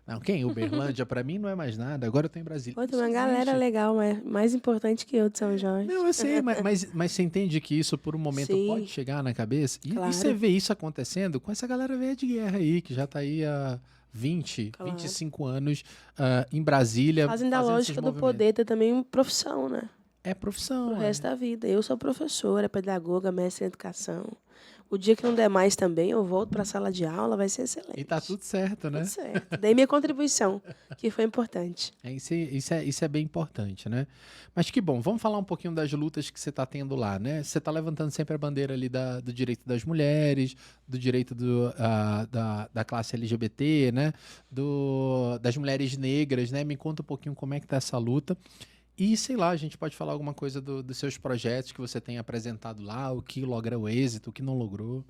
Não, quem? Uberlândia, pra mim não é mais nada. Agora eu tô em Brasília. Pô, tem uma galera legal, mais importante que eu de São Jorge. Não, eu sei, mas você entende que isso por um momento pode chegar na cabeça? E você vê isso acontecendo com essa galera velha de guerra aí, que já tá aí há 25 anos em Brasília. Fazem da lógica do poder ter também profissão, né? É profissão. Pro resto da vida. Eu sou professora, pedagoga, mestre em educação. O dia que não der mais também, eu volto para a sala de aula, vai ser excelente. E tá tudo certo, né? Tudo certo. Dei minha contribuição, que foi importante. Isso é bem importante, né? Mas que bom, vamos falar um pouquinho das lutas que você está tendo lá, né? Você está levantando sempre a bandeira ali do direito das mulheres, do direito da classe LGBT, né? Das mulheres negras, né? Me conta um pouquinho como é que tá essa luta. E, sei lá, a gente pode falar alguma coisa dos seus projetos que você tem apresentado lá, o que logrou êxito, o que não logrou.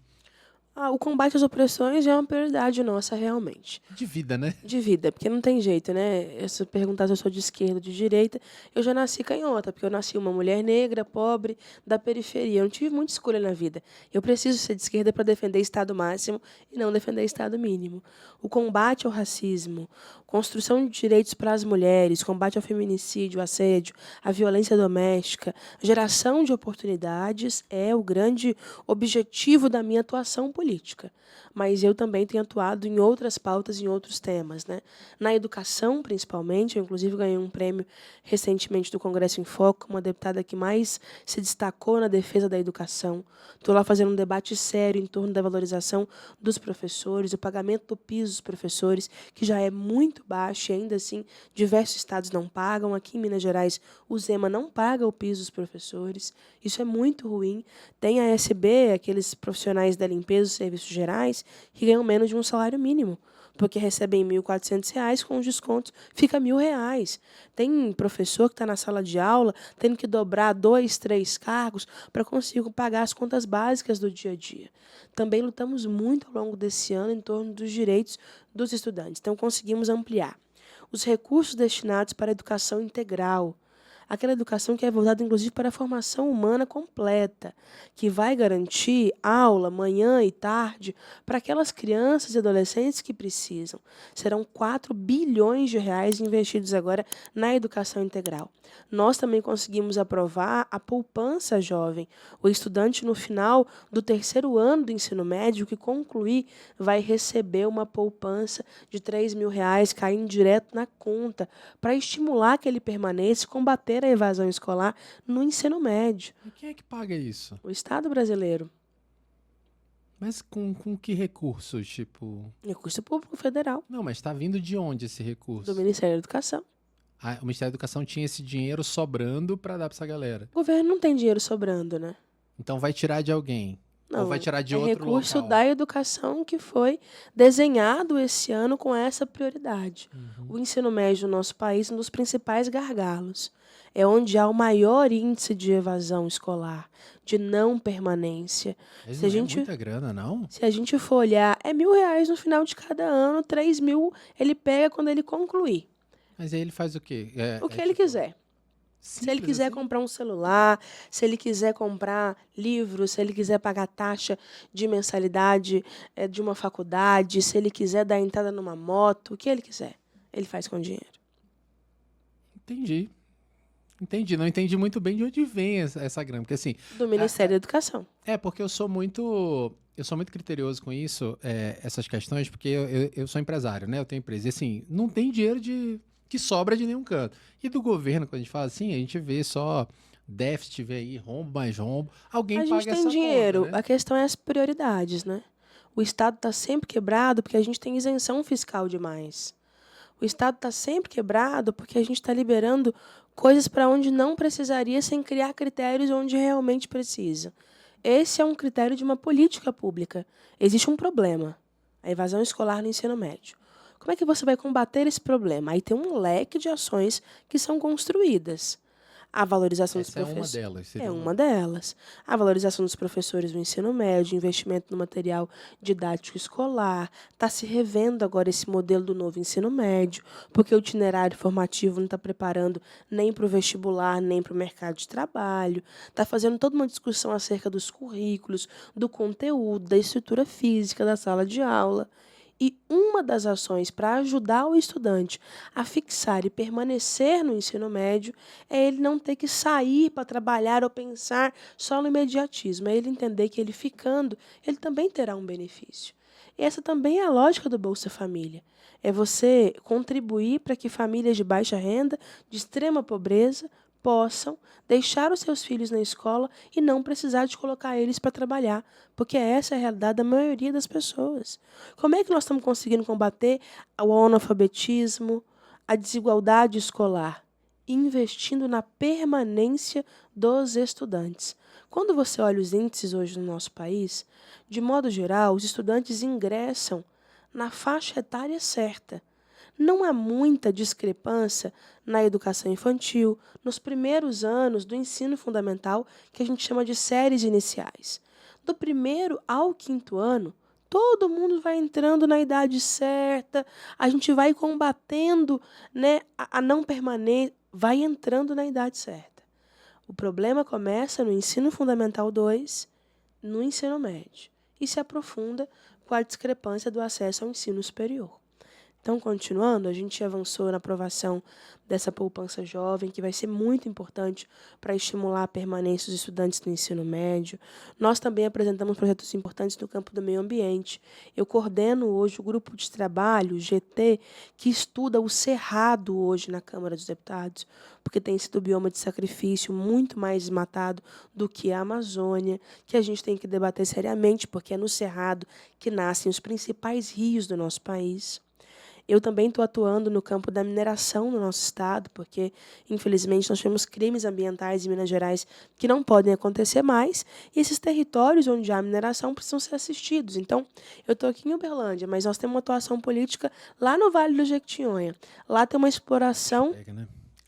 O combate às opressões é uma prioridade nossa, realmente. De vida, né? De vida, porque não tem jeito, né? Se eu perguntar se eu sou de esquerda ou de direita, eu já nasci canhota, porque eu nasci uma mulher negra, pobre, da periferia. Eu não tive muita escolha na vida. Eu preciso ser de esquerda para defender Estado máximo e não defender Estado mínimo. O combate ao racismo, construção de direitos para as mulheres, combate ao feminicídio, assédio, à violência doméstica, geração de oportunidades é o grande objetivo da minha atuação política. Mas eu também tenho atuado em outras pautas, em outros temas, né? Na educação, principalmente, eu inclusive ganhei um prêmio recentemente do Congresso em Foco, uma deputada que mais se destacou na defesa da educação. Estou lá fazendo um debate sério em torno da valorização dos professores, o pagamento do piso dos professores, que já é muito baixo e ainda assim diversos estados não pagam. Aqui em Minas Gerais, o Zema não paga o piso dos professores. Isso é muito ruim. Tem a SB, aqueles profissionais da limpeza e serviços gerais, que ganham menos de um salário mínimo, porque recebem R$ 1.400, com os descontos fica R$ 1.000. Tem professor que está na sala de aula tendo que dobrar 2, 3 cargos para conseguir pagar as contas básicas do dia a dia. Também lutamos muito ao longo desse ano em torno dos direitos dos estudantes. Então, conseguimos ampliar os recursos destinados para a educação integral, aquela educação que é voltada, inclusive, para a formação humana completa, que vai garantir aula manhã e tarde para aquelas crianças e adolescentes que precisam. Serão 4 bilhões de reais investidos agora na educação integral. Nós também conseguimos aprovar a poupança jovem. O estudante, no final do 3º ano do ensino médio, que concluir, vai receber uma poupança de R$ 3.000 caindo direto na conta, para estimular que ele permaneça e combater a evasão escolar no ensino médio. E quem é que paga isso? O Estado brasileiro. Mas com que recursos, tipo... Recurso público federal. Não, mas está vindo de onde esse recurso? Do Ministério da Educação. O Ministério da Educação tinha esse dinheiro sobrando para dar para essa galera. O governo não tem dinheiro sobrando, né? Então vai tirar de alguém. Não, ou vai tirar de outro recurso local. da educação que foi desenhado esse ano com essa prioridade. O ensino médio no nosso país é um dos principais gargalos. É onde há o maior índice de evasão escolar, de não permanência. Mas Se a não gente, é muita grana, não? se a gente for olhar, é R$ 1.000 no final de cada ano, 3.000 ele pega quando ele concluir. Mas aí ele faz o quê? O que ele quiser. Se ele quiser assim? comprar um celular, se ele quiser comprar livros, se ele quiser pagar taxa de mensalidade de uma faculdade, se ele quiser dar entrada numa moto, o que ele quiser, ele faz com dinheiro. Entendi. Não entendi muito bem de onde vem essa grana. Porque assim... Do Ministério da Educação. Porque eu sou muito criterioso com isso, essas questões, porque eu sou empresário, né? Eu tenho empresa. E assim, não tem dinheiro que sobra de nenhum canto. E do governo, quando a gente fala assim, a gente vê só déficit, vê aí, rombo mais rombo. Alguém paga essa conta, A gente tem dinheiro, né? a questão é as prioridades, né? O Estado está sempre quebrado porque a gente tem isenção fiscal demais. O Estado está sempre quebrado porque a gente está liberando coisas para onde não precisaria, sem criar critérios onde realmente precisa. Esse é um critério de uma política pública. Existe um problema, a evasão escolar no ensino médio. Como é que você vai combater esse problema? Aí tem um leque de ações que são construídas. A valorização dos professores. Essa é uma delas. É uma delas. A valorização dos professores no ensino médio, investimento no material didático escolar. Está se revendo agora esse modelo do novo ensino médio, porque o itinerário formativo não está preparando nem para o vestibular, nem para o mercado de trabalho. Está fazendo toda uma discussão acerca dos currículos, do conteúdo, da estrutura física da sala de aula. E uma das ações para ajudar o estudante a fixar e permanecer no ensino médio é ele não ter que sair para trabalhar ou pensar só no imediatismo. É ele entender que ele ficando, ele também terá um benefício. E essa também é a lógica do Bolsa Família. É você contribuir para que famílias de baixa renda, de extrema pobreza, possam deixar os seus filhos na escola e não precisar de colocar eles para trabalhar, porque essa é a realidade da maioria das pessoas. Como é que nós estamos conseguindo combater o analfabetismo, a desigualdade escolar? Investindo na permanência dos estudantes. Quando você olha os índices hoje no nosso país, de modo geral, os estudantes ingressam na faixa etária certa. Não há muita discrepância na educação infantil, nos primeiros anos do ensino fundamental, que a gente chama de séries iniciais. Do primeiro ao quinto ano, todo mundo vai entrando na idade certa, a gente vai combatendo, né, a não permanência, vai entrando na idade certa. O problema começa no ensino fundamental 2, no ensino médio, e se aprofunda com a discrepância do acesso ao ensino superior. Então, continuando, a gente avançou na aprovação dessa poupança jovem, que vai ser muito importante para estimular a permanência dos estudantes no ensino médio. Nós também apresentamos projetos importantes no campo do meio ambiente. Eu coordeno hoje o grupo de trabalho, o GT, que estuda o cerrado hoje na Câmara dos Deputados, porque tem sido bioma de sacrifício muito mais desmatado do que a Amazônia, que a gente tem que debater seriamente, porque é no cerrado que nascem os principais rios do nosso país. Eu também estou atuando no campo da mineração no nosso estado, porque, infelizmente, nós tivemos crimes ambientais em Minas Gerais que não podem acontecer mais, e esses territórios onde há mineração precisam ser assistidos. Então, eu estou aqui em Uberlândia, mas nós temos uma atuação política lá no Vale do Jequitinhonha. Lá tem uma exploração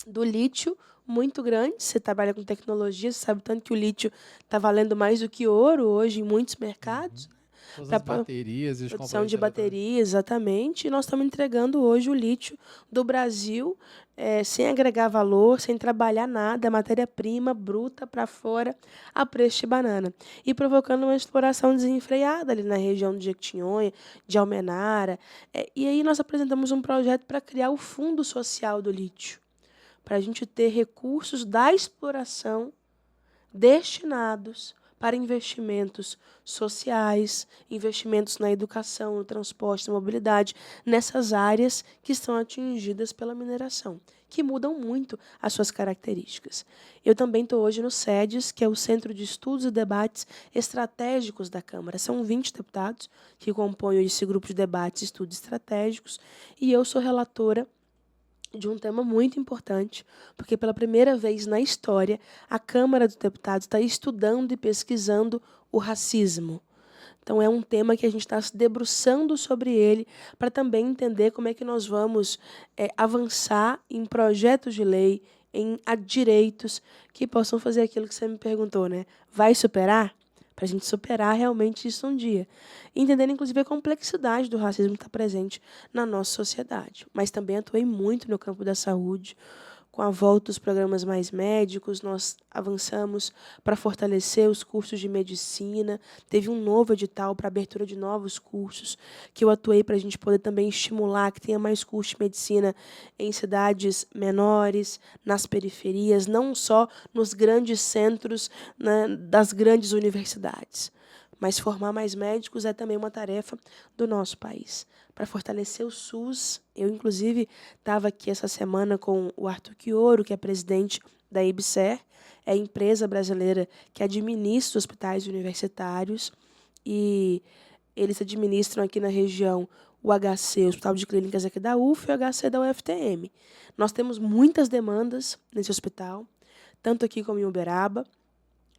do lítio muito grande. Você trabalha com tecnologia, você sabe tanto que o lítio está valendo mais do que ouro hoje em muitos mercados. Todas as baterias e os produção de baterias, exatamente. E nós estamos entregando hoje o lítio do Brasil sem agregar valor, sem trabalhar nada, matéria-prima bruta para fora a preço de banana. E provocando uma exploração desenfreada ali na região de Jequitinhonha, de Almenara. E aí nós apresentamos um projeto para criar o Fundo Social do Lítio, para a gente ter recursos da exploração destinados para investimentos sociais, investimentos na educação, no transporte, na mobilidade, nessas áreas que estão atingidas pela mineração, que mudam muito as suas características. Eu também estou hoje no SEDES, que é o Centro de Estudos e Debates Estratégicos da Câmara. São 20 deputados que compõem esse grupo de debates e estudos estratégicos, e eu sou relatora de um tema muito importante, porque pela primeira vez na história, a Câmara dos Deputados está estudando e pesquisando o racismo. Então, é um tema que a gente está se debruçando sobre ele para também entender como é que nós vamos avançar em projetos de lei, em direitos que possam fazer aquilo que você me perguntou, né? Vai superar? Para a gente superar realmente isso um dia. Entendendo, inclusive, a complexidade do racismo que está presente na nossa sociedade. Mas também atuei muito no campo da saúde. Com a volta dos programas mais médicos, nós avançamos para fortalecer os cursos de medicina. Teve um novo edital para abertura de novos cursos, que eu atuei para a gente poder também estimular que tenha mais cursos de medicina em cidades menores, nas periferias, não só nos grandes centros, né, das grandes universidades. Mas formar mais médicos é também uma tarefa do nosso país. Para fortalecer o SUS, eu, inclusive, estava aqui essa semana com o Arthur Quioro, que é presidente da IBSER, é a empresa brasileira que administra os hospitais universitários, e eles administram aqui na região o HC, o Hospital de Clínicas aqui da UF, e o HC da UFTM. Nós temos muitas demandas nesse hospital, tanto aqui como em Uberaba,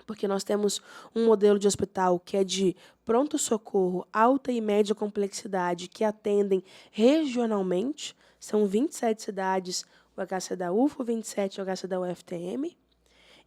porque nós temos um modelo de hospital que é de pronto-socorro, alta e média complexidade, que atendem regionalmente. São 27 cidades, o HC da UFO, 27 o HC da UFTM,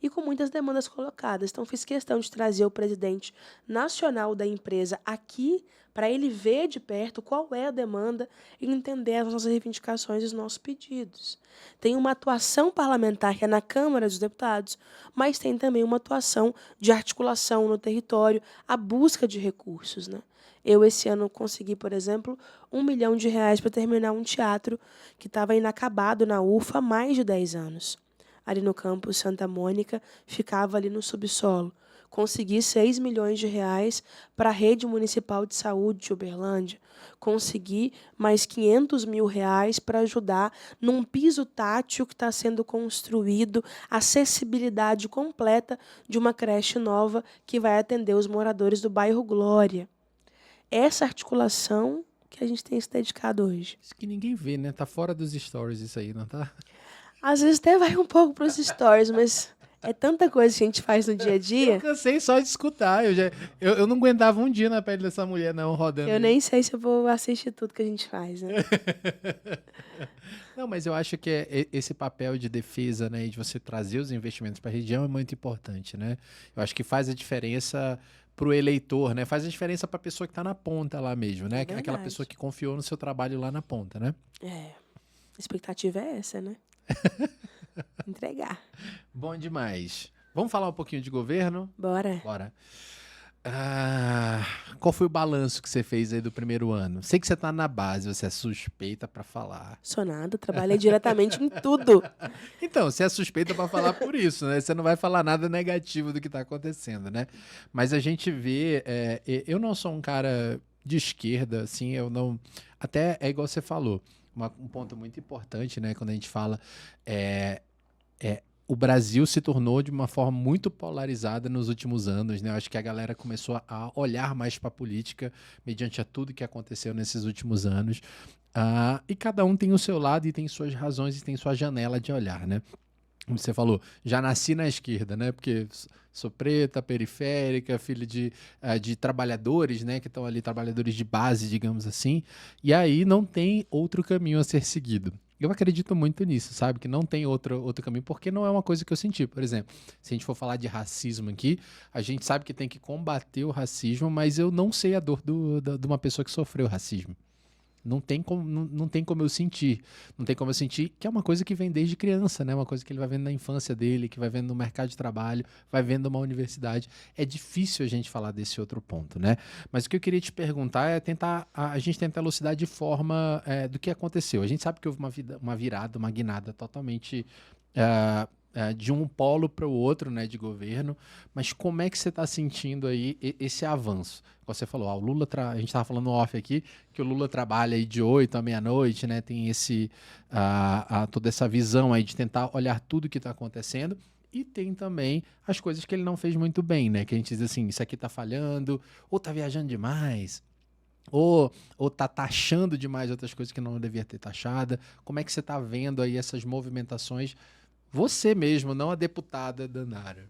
e com muitas demandas colocadas. Então, fiz questão de trazer o presidente nacional da empresa aqui, para ele ver de perto qual é a demanda e entender as nossas reivindicações e os nossos pedidos. Tem uma atuação parlamentar que é na Câmara dos Deputados, mas tem também uma atuação de articulação no território, a busca de recursos, né? Eu, esse ano, consegui, por exemplo, R$1 milhão para terminar um teatro que estava inacabado na UFA há mais de 10 anos. Ali no campus Santa Mônica, ficava ali no subsolo. Consegui 6 milhões de reais para a Rede Municipal de Saúde de Uberlândia. Consegui mais 500 mil reais para ajudar num piso tátil que está sendo construído, acessibilidade completa de uma creche nova que vai atender os moradores do bairro Glória. Essa articulação que a gente tem se dedicado hoje. Isso que ninguém vê, né? Tá fora dos stories isso aí, não tá? Às vezes até vai um pouco para os stories, mas é tanta coisa que a gente faz no dia a dia. Eu cansei só de escutar. Eu não aguentava um dia na pele dessa mulher, não, rodando. Eu nem sei se eu vou assistir tudo que a gente faz, né? Não, mas eu acho que esse papel de defesa, né, e de você trazer os investimentos para a região é muito importante, né? Eu acho que faz a diferença para o eleitor, né? Faz a diferença para a pessoa que está na ponta lá mesmo, né? É Aquela pessoa que confiou no seu trabalho lá na ponta, né? É. A expectativa é essa, né? Entregar. Bom demais. Vamos falar um pouquinho de governo? Bora. Bora. Qual foi o balanço que você fez aí do primeiro ano? Sei que você tá na base, você é suspeita para falar. Sou nada, trabalhei diretamente em tudo. Então, você é suspeita para falar por isso, né? Você não vai falar nada negativo do que tá acontecendo, né? Mas a gente vê, eu não sou um cara de esquerda, assim, eu não... Até é igual você falou, um ponto muito importante, né? Quando a gente fala, o Brasil se tornou de uma forma muito polarizada nos últimos anos, né? Eu acho que a galera começou a olhar mais para a política mediante a tudo que aconteceu nesses últimos anos. E cada um tem o seu lado e tem suas razões e tem sua janela de olhar, né? Como você falou, já nasci na esquerda, né? Porque sou preta, periférica, filho de trabalhadores, né? Que estão ali, trabalhadores de base, digamos assim. E aí não tem outro caminho a ser seguido. Eu acredito muito nisso, sabe? Que não tem outro caminho, porque não é uma coisa que eu senti. Por exemplo, se a gente for falar de racismo aqui, a gente sabe que tem que combater o racismo, mas eu não sei a dor de uma pessoa que sofreu racismo. Não tem como eu sentir. Não tem como eu sentir que é uma coisa que vem desde criança, né? Uma coisa que ele vai vendo na infância dele, que vai vendo no mercado de trabalho, vai vendo numa universidade. É difícil a gente falar desse outro ponto, né? Mas o que eu queria te perguntar é a gente tentar elucidar de forma do que aconteceu. A gente sabe que houve uma virada, uma guinada totalmente de um polo para o outro, né, de governo, mas como é que você está sentindo aí esse avanço? Você falou, o Lula, a gente estava falando off aqui, que o Lula trabalha aí de 8 à meia-noite, né, tem toda essa visão aí de tentar olhar tudo que está acontecendo, e tem também as coisas que ele não fez muito bem, né, que a gente diz assim, isso aqui está falhando, ou está viajando demais, ou tá taxando demais outras coisas que não devia ter taxada. Como é que você está vendo aí essas movimentações? Você mesmo, não a deputada Dandara.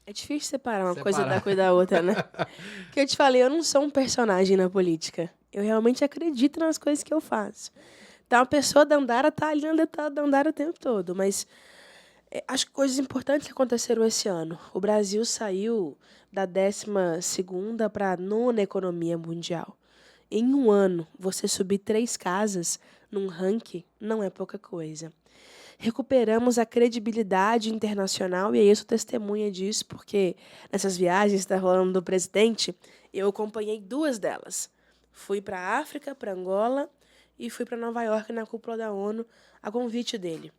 É difícil separar uma coisa da outra, né? Porque eu te falei, eu não sou um personagem na política. Eu realmente acredito nas coisas que eu faço. Então, a pessoa Dandara tá ali na deputada Dandara o tempo todo. Mas as coisas importantes que aconteceram esse ano. O Brasil saiu da 12ª para a 9ª economia mundial. Em um ano, você subir 3 casas num ranking não é pouca coisa. Recuperamos a credibilidade internacional, e aí eu sou testemunha disso, porque nessas viagens que está rolando do presidente, eu acompanhei 2 delas. Fui para a África, para Angola, e fui para Nova York na cúpula da ONU, a convite dele.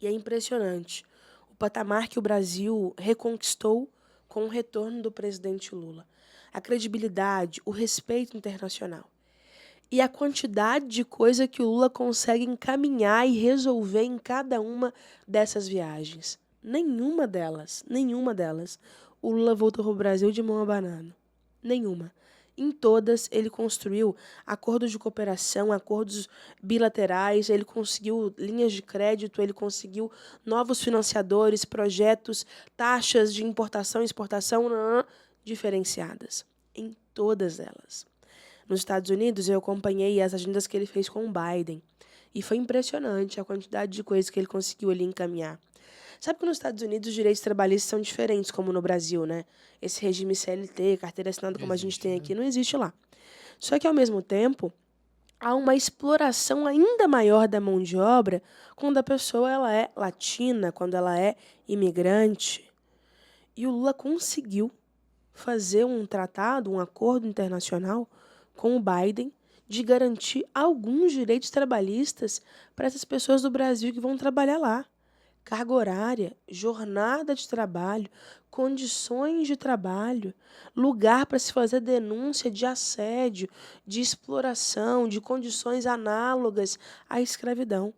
E é impressionante o patamar que o Brasil reconquistou com o retorno do presidente Lula. A credibilidade, o respeito internacional. E a quantidade de coisa que o Lula consegue encaminhar e resolver em cada uma dessas viagens. Nenhuma delas, o Lula voltou para o Brasil de mão abanando. Nenhuma. Em todas, ele construiu acordos de cooperação, acordos bilaterais, ele conseguiu linhas de crédito, ele conseguiu novos financiadores, projetos, taxas de importação e exportação diferenciadas. Em todas elas. Nos Estados Unidos, eu acompanhei as agendas que ele fez com o Biden. E foi impressionante a quantidade de coisas que ele conseguiu ali encaminhar. Sabe que nos Estados Unidos os direitos trabalhistas são diferentes, como no Brasil, né? Esse regime CLT, carteira assinada como a gente tem aqui, não existe lá. Só que, ao mesmo tempo, há uma exploração ainda maior da mão de obra quando a pessoa ela é latina, quando ela é imigrante. E o Lula conseguiu fazer um tratado, um acordo internacional com o Biden de garantir alguns direitos trabalhistas para essas pessoas do Brasil que vão trabalhar lá. carga horária, jornada de trabalho, condições de trabalho, lugar para se fazer denúncia de assédio, de exploração, de condições análogas à escravidão.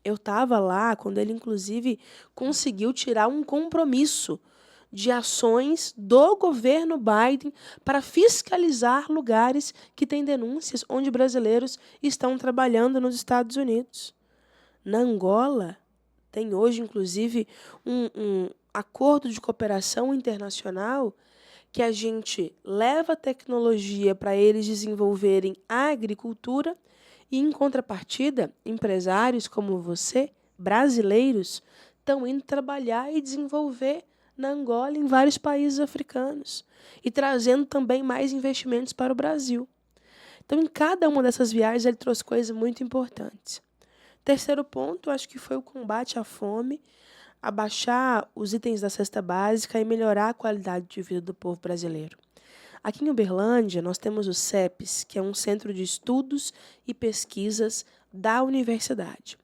Eu estava lá quando ele, inclusive, conseguiu tirar um compromisso de ações do governo Biden para fiscalizar lugares que têm denúncias onde brasileiros estão trabalhando nos Estados Unidos. Na Angola, tem hoje, inclusive, um acordo de cooperação internacional que a gente leva tecnologia para eles desenvolverem a agricultura e, em contrapartida, empresários como você, brasileiros, estão indo trabalhar e desenvolver na Angola e em vários países africanos e trazendo também mais investimentos para o Brasil. Então, em cada uma dessas viagens, ele trouxe coisas muito importantes. Terceiro ponto, acho que foi o combate à fome, abaixar os itens da cesta básica e melhorar a qualidade de vida do povo brasileiro. Aqui em Uberlândia, nós temos o CEPES, que é um centro de estudos e pesquisas da universidade.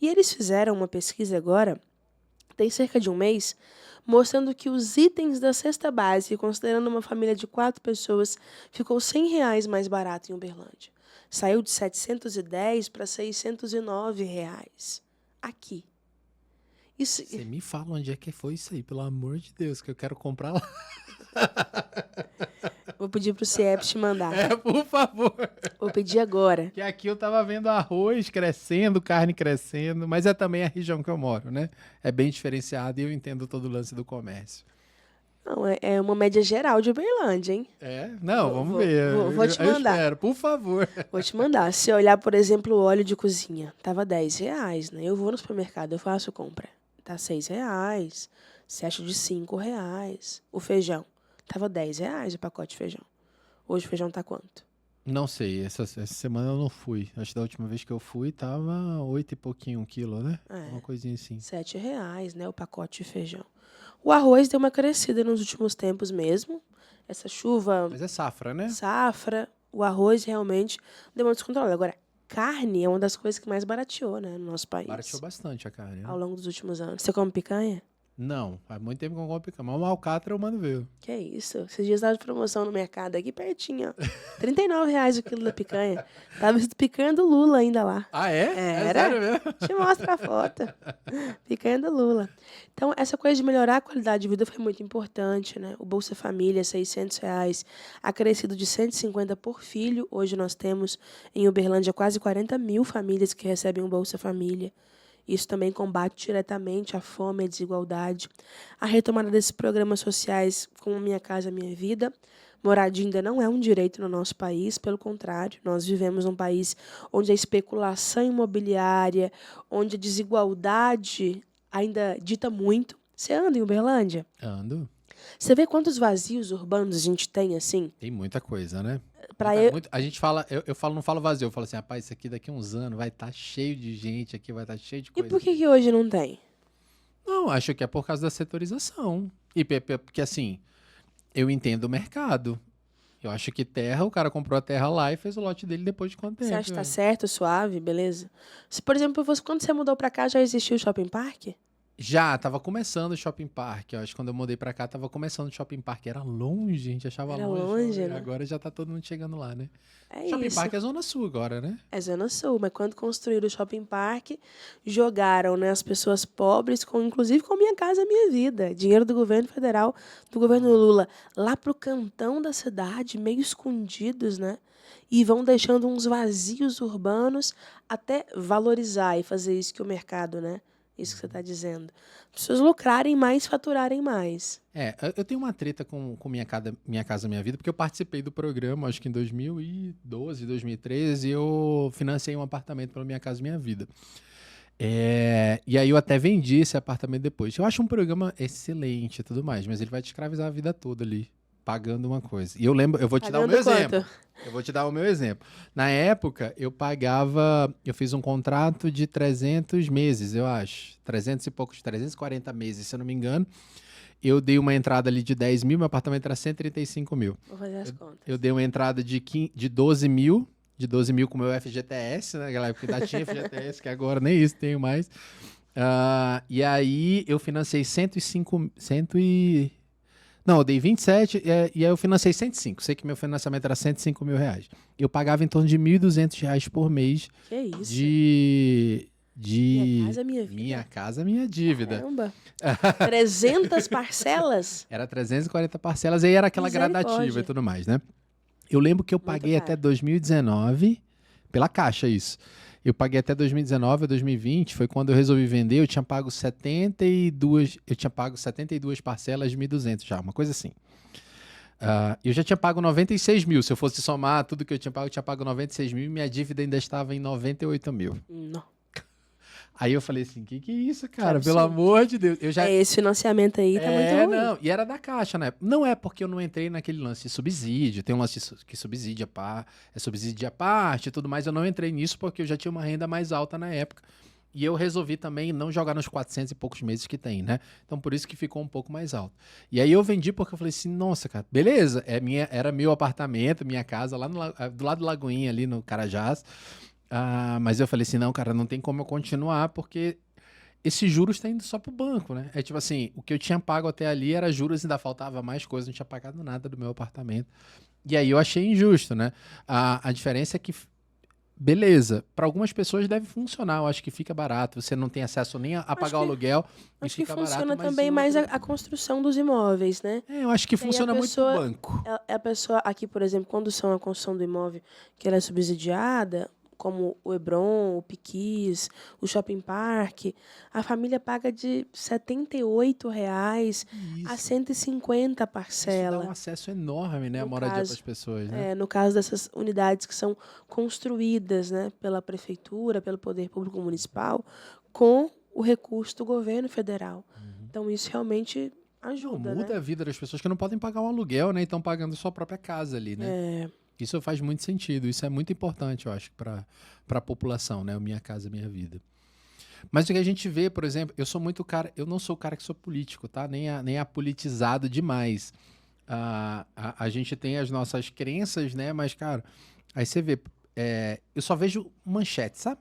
E eles fizeram uma pesquisa agora, tem cerca de um mês, mostrando que os itens da cesta básica, considerando uma família de 4 pessoas, ficou R$100 mais barato em Uberlândia. Saiu de R$710 para R$609 aqui. Isso... Você me fala onde é que foi isso aí, pelo amor de Deus, que eu quero comprar lá. Vou pedir pro CIEPS te mandar. Por favor. Vou pedir agora. Que aqui eu tava vendo arroz crescendo, carne crescendo, mas é também a região que eu moro, né? É bem diferenciado e eu entendo todo o lance do comércio. Não, é uma média geral de Uberlândia, hein? Não, vamos ver. Vou te mandar. Eu espero, por favor. Vou te mandar. Se olhar, por exemplo, o óleo de cozinha, tava R$10, né? Eu vou no supermercado, eu faço compra. Tá R$6. Você acha de R$5. O feijão, tava R$10 o pacote de feijão. Hoje o feijão tá quanto? Não sei, essa semana eu não fui. Acho que da última vez que eu fui tava 8 e pouquinho um quilo, né? Uma coisinha assim. R$7, né? O pacote de feijão. O arroz deu uma crescida nos últimos tempos mesmo. Essa chuva... Mas é safra, né? Safra. O arroz realmente deu uma descontrolada. Agora, carne é uma das coisas que mais barateou, né, no nosso país. Barateou bastante a carne, né? Ao longo dos últimos anos. Você come picanha? Não, faz muito tempo que eu não como picanha. Mas uma alcatra eu mando ver. Que é isso? Esses dias tava de promoção no mercado aqui pertinho, ó. R$39 o quilo da picanha. Tava picanha do Lula ainda lá. Ah, é? Era? É sério mesmo? Te mostro a foto. Picanha do Lula. Então, essa coisa de melhorar a qualidade de vida foi muito importante, né? O Bolsa Família, R$600, acrescido de 150 por filho. Hoje nós temos em Uberlândia quase 40 mil famílias que recebem o Bolsa Família. Isso também combate diretamente a fome e a desigualdade. A retomada desses programas sociais como Minha Casa Minha Vida. Moradia ainda não é um direito no nosso país, pelo contrário, nós vivemos num país onde a especulação imobiliária, onde a desigualdade ainda dita muito. Você anda em Uberlândia? Ando. Você vê quantos vazios urbanos a gente tem, assim? Tem muita coisa, né? A gente fala, não falo vazio, eu falo assim, rapaz, isso aqui daqui a uns anos vai estar cheio de gente aqui, vai estar cheio de coisa. E por que hoje não tem? Não, acho que é por causa da setorização. E porque assim, eu entendo o mercado. Eu acho que terra, o cara comprou a terra lá e fez o lote dele depois de quanto tempo? Você acha que tá certo, suave, beleza? Se, por exemplo, quando você mudou pra cá, já existiu o shopping park? Já, tava começando o shopping park. Eu acho que quando eu mudei pra cá, tava começando o shopping park. Era longe, a gente achava Era longe. longe, né? Agora já tá todo mundo chegando lá, né? É Shopping isso. park é Zona Sul agora, né? É Zona Sul, mas quando construíram o shopping park, jogaram, né, as pessoas pobres, inclusive com Minha Casa Minha Vida, dinheiro do governo federal, do governo Lula, lá pro cantão da cidade, meio escondidos, né? E vão deixando uns vazios urbanos até valorizar e fazer isso que o mercado, né? Isso que você está dizendo. As pessoas lucrarem mais, faturarem mais. Eu tenho uma treta com Minha Casa Minha Vida, porque eu participei do programa, acho que em 2012, 2013, eu financei um apartamento pela Minha Casa Minha Vida. E aí eu até vendi esse apartamento depois. Eu acho um programa excelente e tudo mais, mas ele vai te escravizar a vida toda ali, pagando uma coisa. E eu lembro, eu vou te dar o meu exemplo. Eu vou te dar o meu exemplo. Na época, eu fiz um contrato de 300 meses, eu acho. 300 e poucos, 340 meses, se eu não me engano. Eu dei uma entrada ali de 10 mil, meu apartamento era 135 mil. Vou fazer as contas. Eu dei uma entrada de 12 mil, com o meu FGTS, né? Naquela época ainda tinha FGTS, que agora nem isso tenho mais. E aí eu financei 105, não, eu dei 27 e aí eu financei 105. Sei que meu financiamento era 105 mil reais. Eu pagava em torno de R$ 1.200 por mês Que isso? de Minha casa, minha vida. Minha casa, minha dívida. Caramba. 300 parcelas? Era 340 parcelas, aí era aquela gradativa Misericórdia. e tudo mais, né? Eu lembro que eu paguei até 2019, pela Caixa isso. Eu paguei até 2019 ou 2020, foi quando eu resolvi vender, eu tinha pago 72 parcelas de 1.200 já, uma coisa assim. Eu já tinha pago 96 mil, se eu fosse somar tudo que eu tinha pago 96 mil e minha dívida ainda estava em 98 mil. Não. Aí eu falei assim, que é isso, cara? Pelo amor de Deus. Esse financiamento aí tá muito ruim. Não, e era da Caixa, né? Não é porque eu não entrei naquele lance de subsídio, tem um lance que subsídio à parte e tudo mais, eu não entrei nisso porque eu já tinha uma renda mais alta na época. E eu resolvi também não jogar nos 400 e poucos meses que tem, né? Então por isso que ficou um pouco mais alto. E aí eu vendi porque eu falei assim, nossa, cara, beleza, era meu apartamento, minha casa lá do lado do Lagoinha, ali no Carajás. Mas eu falei assim, não, cara, não tem como eu continuar, porque esses juros estão indo só pro banco, né? É tipo assim, o que eu tinha pago até ali era juros e ainda faltava mais coisa, não tinha pagado nada do meu apartamento. E aí eu achei injusto, né? A diferença é que, beleza, para algumas pessoas deve funcionar, eu acho que fica barato, você não tem acesso nem a pagar o aluguel e Acho que fica barato. funciona também mais a construção dos imóveis, né? Eu acho que funciona muito pro banco. A pessoa aqui, por exemplo, quando são a construção do imóvel que ela é subsidiada, como o Hebron, o Piquis, o Shopping Park, a família paga de R$ 78 a 150 parcela. Isso dá um acesso enorme, né, a moradia para as pessoas, né? No caso dessas unidades que são construídas, né, pela prefeitura, pelo poder público municipal, com o recurso do governo federal. Então isso realmente ajuda, muda a vida das pessoas que não podem pagar um aluguel, né, e estão pagando sua própria casa ali, né? Isso faz muito sentido, isso é muito importante, eu acho, para a população, né? Minha casa, minha vida. Mas o que a gente vê, por exemplo, eu não sou o cara que sou político, tá? Nem apolitizado demais. A gente tem as nossas crenças, né? Mas, cara, aí você vê, eu só vejo manchetes, sabe?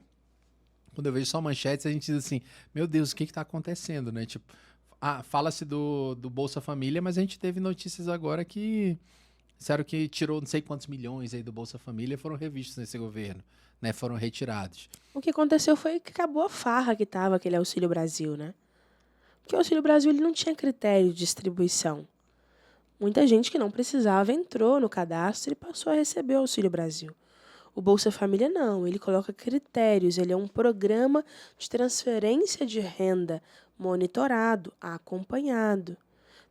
Quando eu vejo só manchetes, a gente diz assim, meu Deus, o que está acontecendo, né? Tipo, fala-se do Bolsa Família, mas a gente teve notícias agora que disseram que tirou não sei quantos milhões aí do Bolsa Família foram revistos nesse governo, né? Foram retirados. O que aconteceu foi que acabou a farra que tava aquele Auxílio Brasil, né? Porque o Auxílio Brasil ele não tinha critério de distribuição. Muita gente que não precisava entrou no cadastro e passou a receber o Auxílio Brasil. O Bolsa Família não, ele coloca critérios, ele é um programa de transferência de renda monitorado, acompanhado.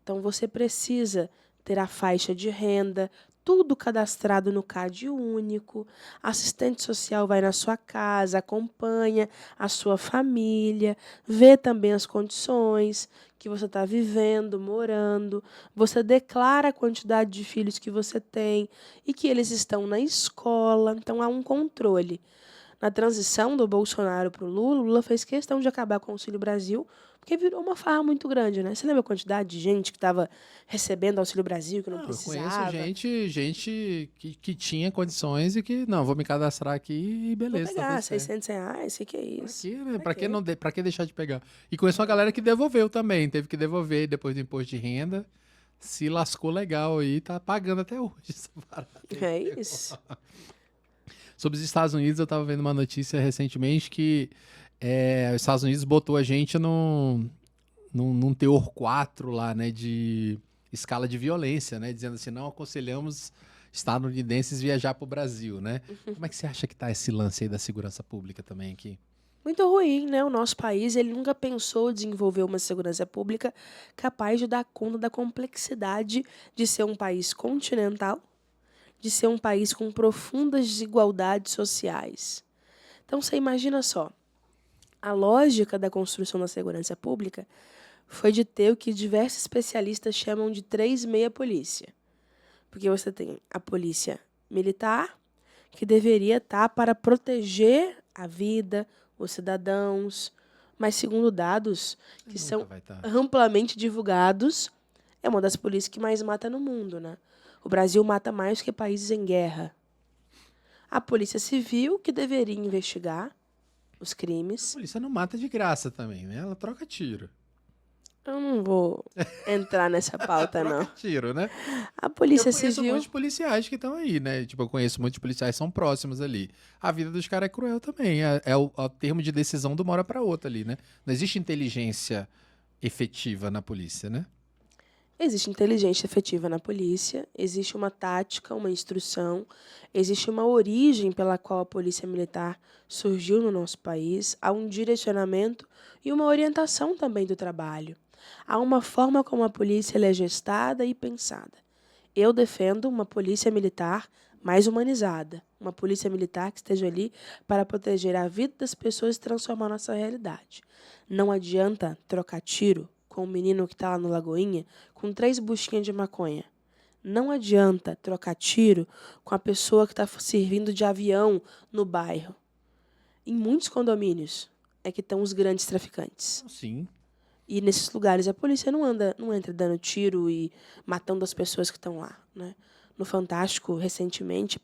Então você precisa ter a faixa de renda, tudo cadastrado no CAD único. Assistente social vai na sua casa, acompanha a sua família, vê também as condições que você está vivendo, morando. Você declara a quantidade de filhos que você tem e que eles estão na escola. Então, há um controle. Na transição do Bolsonaro para o Lula fez questão de acabar com o Auxílio Brasil, porque virou uma farra muito grande, né? Você lembra a quantidade de gente que estava recebendo Auxílio Brasil, que não precisava? Eu conheço gente que tinha condições e que, não, vou me cadastrar aqui e beleza. Vou pegar R$ 600, o que é isso? Pra que deixar de pegar? E conheço uma galera que devolveu também, teve que devolver depois do imposto de renda, se lascou legal aí, tá pagando até hoje essa parada. É isso. Sobre os Estados Unidos, eu estava vendo uma notícia recentemente que os Estados Unidos botou a gente num teor 4 lá, né, de escala de violência, né, dizendo assim, não aconselhamos estadunidenses viajar para o Brasil, né? Como é que você acha que tá esse lance aí da segurança pública também aqui? Muito ruim, né? O nosso país ele nunca pensou desenvolver uma segurança pública capaz de dar conta da complexidade de ser um país continental, de ser um país com profundas desigualdades sociais. Então, você imagina só, a lógica da construção da segurança pública foi de ter o que diversos especialistas chamam de 3/6 polícia. Porque você tem a polícia militar, que deveria estar para proteger a vida, os cidadãos, mas segundo dados que são amplamente divulgados, é uma das polícias que mais mata no mundo, né? O Brasil mata mais que países em guerra. A Polícia Civil, que deveria investigar, os A crimes. polícia não mata de graça também, né? Ela troca tiro. Eu não vou entrar nessa pauta, Troca não. tiro, né? A Eu Polícia conheço Civil, muitos policiais que estão aí, né? Tipo, eu conheço muitos policiais que são próximos ali. A vida dos caras é cruel também. É o termo de decisão de uma hora pra outra ali, né? Não existe inteligência efetiva na polícia, né? existe inteligência efetiva na polícia, existe uma tática, uma instrução, existe uma origem pela qual a Polícia Militar surgiu no nosso país, há um direcionamento e uma orientação também do trabalho. Há uma forma como a polícia ela é gestada e pensada. Eu defendo uma polícia militar mais humanizada, uma polícia militar que esteja ali para proteger a vida das pessoas e transformar nossa realidade. Não adianta trocar tiro com o menino que está lá no Lagoinha com 3 buchinhas de maconha. Não adianta trocar tiro com a pessoa que está servindo de avião no bairro. Em muitos condomínios é que estão os grandes traficantes. Sim. E nesses lugares a polícia não entra dando tiro e matando as pessoas que estão lá, né? No Fantástico, recentemente,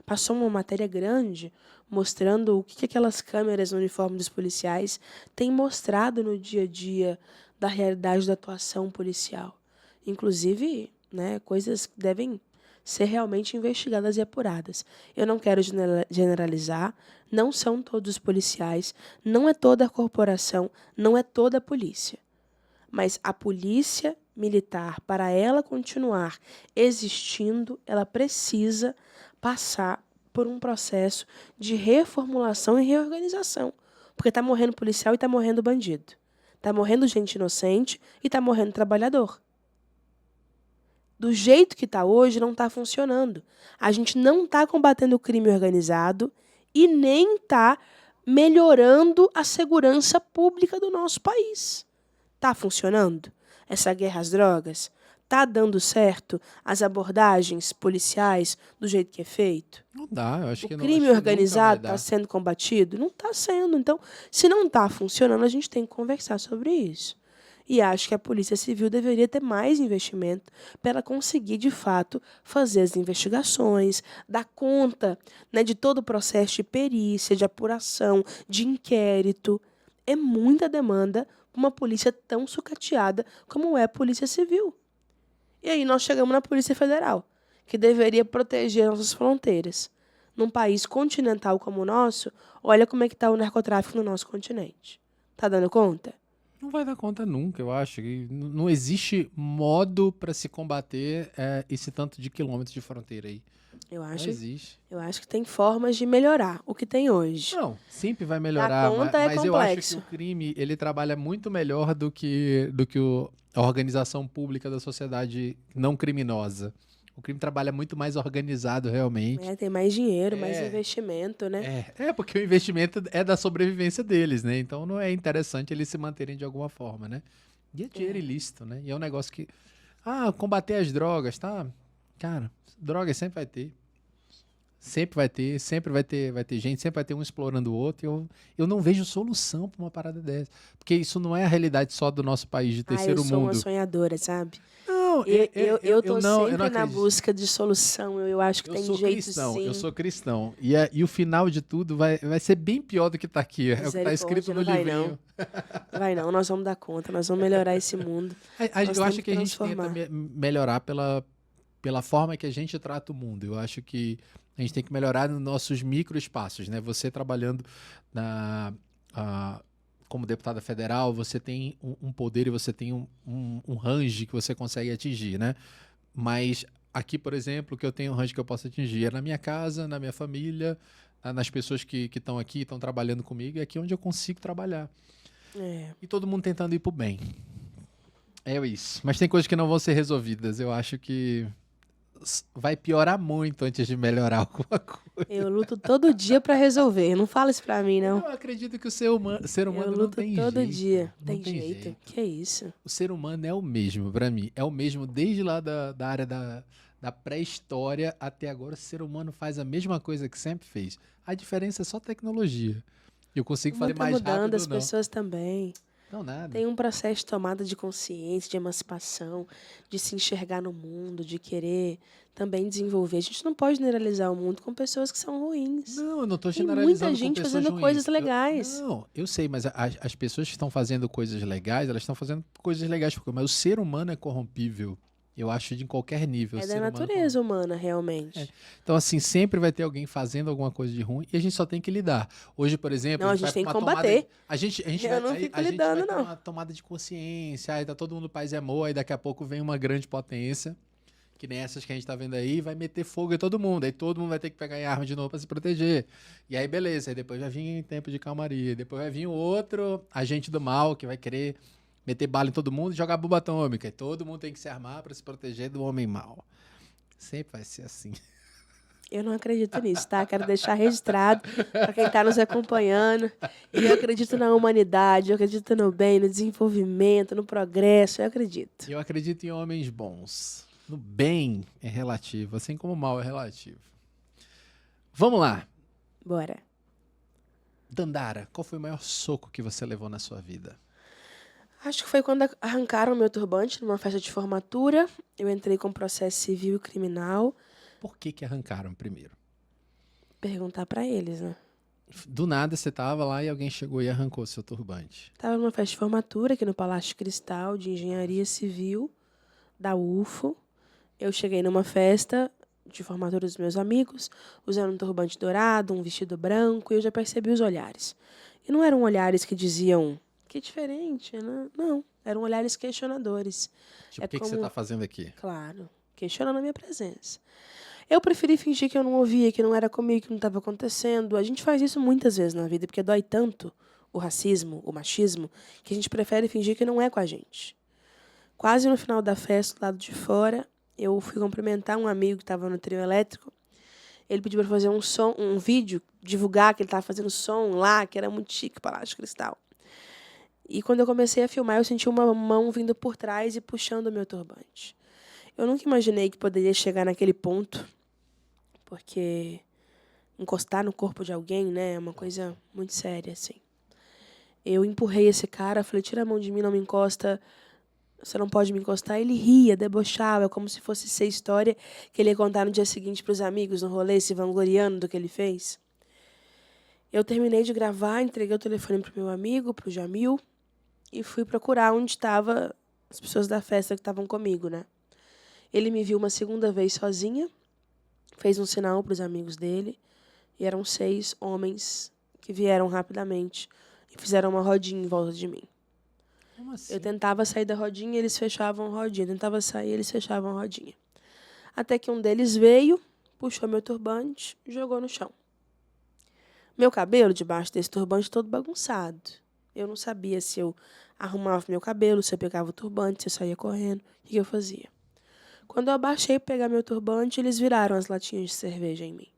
passou uma matéria grande mostrando o que aquelas câmeras no uniforme dos policiais têm mostrado no dia a dia da realidade da atuação policial. Inclusive, né, coisas que devem ser realmente investigadas e apuradas. Eu não quero generalizar, não são todos os policiais, não é toda a corporação, não é toda a polícia. Mas a polícia militar, para ela continuar existindo, ela precisa passar por um processo de reformulação e reorganização. Porque está morrendo policial e está morrendo bandido. Está morrendo gente inocente e está morrendo trabalhador. Do jeito que está hoje, não está funcionando. A gente não está combatendo o crime organizado e nem está melhorando a segurança pública do nosso país. Está funcionando essa guerra às drogas? Está dando certo as abordagens policiais do jeito que é feito? Não dá, eu acho O que não. crime Acho que nunca vai organizado está dar. sendo combatido? Não está sendo. Então, se não está funcionando, a gente tem que conversar sobre isso. E acho que a Polícia Civil deveria ter mais investimento para ela conseguir, de fato, fazer as investigações, dar conta, né, de todo o processo de perícia, de apuração, de inquérito. É muita demanda para uma polícia tão sucateada como é a Polícia Civil. E aí nós chegamos na Polícia Federal, que deveria proteger nossas fronteiras. Num país continental como o nosso, olha como é que está o narcotráfico no nosso continente. Tá dando conta? Não vai dar conta nunca, eu acho. Não existe modo para se combater esse tanto de quilômetros de fronteira aí. Eu Não acho, existe. eu acho que tem formas de melhorar o que tem hoje. Não, sempre vai melhorar, conta é mas eu acho que complexo. o crime ele trabalha muito melhor do que a organização pública da sociedade não criminosa. O crime trabalha muito mais organizado, realmente. Tem mais dinheiro, mais É. investimento, né? Porque o investimento é da sobrevivência deles, né? Então não é interessante eles se manterem de alguma forma, né? E é dinheiro ilícito, né? E é um negócio que... combater as drogas, tá? Cara, drogas sempre vai ter. Sempre vai ter gente, sempre vai ter um explorando o outro. Eu não vejo solução para uma parada dessa. Porque isso não é a realidade só do nosso país, de Eu terceiro sou uma mundo. sonhadora, sabe? Não, Eu tô eu não sempre na acredito. busca de solução. Eu acho que Eu tem sou jeito cristão, sim. eu sou cristão. E o final de tudo vai ser bem pior do que tá aqui. É o que tá escrito no Misericórdia, não vai livrinho. Vai não, nós vamos dar conta, nós vamos melhorar esse mundo. Nós Eu temos acho que a gente transformar. tenta melhorar pela forma que a gente trata o mundo. Eu acho que a gente tem que melhorar nos nossos microespaços, né? Você trabalhando como deputada federal, você tem um poder e você tem um range que você consegue atingir, né? Mas aqui, por exemplo, que eu tenho um range que eu posso atingir é na minha casa, na minha família, nas pessoas que estão aqui, estão trabalhando comigo, é aqui onde eu consigo trabalhar. E todo mundo tentando ir pro bem. É isso. Mas tem coisas que não vão ser resolvidas. Eu acho que vai piorar muito antes de melhorar alguma coisa. Eu luto todo dia pra resolver. Não fala isso pra mim, não. Eu acredito que o ser humano Eu não luto tem todo jeito. dia. Não Tem jeito? Que isso? O ser humano é o mesmo, pra mim. É o mesmo desde lá da área da pré-história até agora. O ser humano faz a mesma coisa que sempre fez. A diferença é só tecnologia. Eu consigo fazer Muito mais mudando, rápido as ou não. pessoas também. Não, nada. Tem um processo de tomada de consciência, de emancipação, de se enxergar no mundo, de querer também desenvolver. A gente não pode generalizar o mundo com pessoas que são ruins. Não, eu não estou Tem muita generalizando com gente pessoas fazendo ruins. coisas legais. Não, eu sei, mas as pessoas que estão fazendo coisas legais, elas estão fazendo coisas legais. Mas o ser humano é corrompível. Eu acho de qualquer nível. É o da ser humano natureza humana, realmente. Então, assim, sempre vai ter alguém fazendo alguma coisa de ruim e a gente só tem que lidar. Hoje, por exemplo, Não, a vai gente tem pra que uma tomada. combater. A gente Eu vai, não fico a gente vai lidando, ter não. uma tomada de consciência, aí tá todo mundo paz e amor, aí daqui a pouco vem uma grande potência, que nem essas que a gente tá vendo aí, vai meter fogo em todo mundo. Aí todo mundo vai ter que pegar em arma de novo pra se proteger. E aí, beleza, aí depois vai vir tempo de calmaria. Depois vai vir o outro agente do mal que vai querer meter bala em todo mundo e jogar bomba atômica. E todo mundo tem que se armar pra se proteger do homem mau. Sempre vai ser assim. Eu não acredito nisso, tá? Quero deixar registrado para quem está nos acompanhando. E eu acredito na humanidade, eu acredito no bem, no desenvolvimento, no progresso, eu acredito. Eu acredito em homens bons. No bem é relativo, assim como o mal é relativo. Vamos lá. Bora. Dandara, qual foi o maior soco que você levou na sua vida? Acho que foi quando arrancaram meu turbante numa festa de formatura. Eu entrei com processo civil e criminal. Por que arrancaram primeiro? Perguntar para eles, né? Do nada você tava lá e alguém chegou e arrancou seu turbante. Tava numa festa de formatura aqui no Palácio Cristal de Engenharia Civil da UFO. Eu cheguei numa festa de formatura dos meus amigos, usando um turbante dourado, um vestido branco, e eu já percebi os olhares. E não eram olhares que diziam, que diferente, né? Não, eram olhares questionadores. Tipo, o que você tá fazendo aqui? Claro, questionando a minha presença. Eu preferi fingir que eu não ouvia, que não era comigo, que não estava acontecendo. A gente faz isso muitas vezes na vida, porque dói tanto o racismo, o machismo, que a gente prefere fingir que não é com a gente. Quase no final da festa, do lado de fora, eu fui cumprimentar um amigo que estava no trio elétrico. Ele pediu para fazer um vídeo, divulgar que ele estava fazendo som lá, que era muito chique, Palácio Cristal. E quando eu comecei a filmar, eu senti uma mão vindo por trás e puxando o meu turbante. Eu nunca imaginei que poderia chegar naquele ponto, porque encostar no corpo de alguém, né, é uma coisa muito séria, assim. Eu empurrei esse cara, falei, tira a mão de mim, não me encosta, você não pode me encostar. Ele ria, debochava, como se fosse ser história que ele ia contar no dia seguinte para os amigos, no rolê, se vangloriando do que ele fez. Eu terminei de gravar, entreguei o telefone para o meu amigo, para o Jamil, e fui procurar onde estavam as pessoas da festa que estavam comigo, né? Ele me viu uma segunda vez sozinha, fez um sinal para os amigos dele, e eram 6 homens que vieram rapidamente e fizeram uma rodinha em volta de mim. Como assim? Eu tentava sair da rodinha, eles fechavam a rodinha. Eu tentava sair, eles fechavam a rodinha. Até que um deles veio, puxou meu turbante e jogou no chão. Meu cabelo debaixo desse turbante todo bagunçado. Eu não sabia se eu arrumava meu cabelo, se eu pegava o turbante, se eu saía correndo, o que eu fazia. Quando eu abaixei para pegar meu turbante, eles viraram as latinhas de cerveja em mim.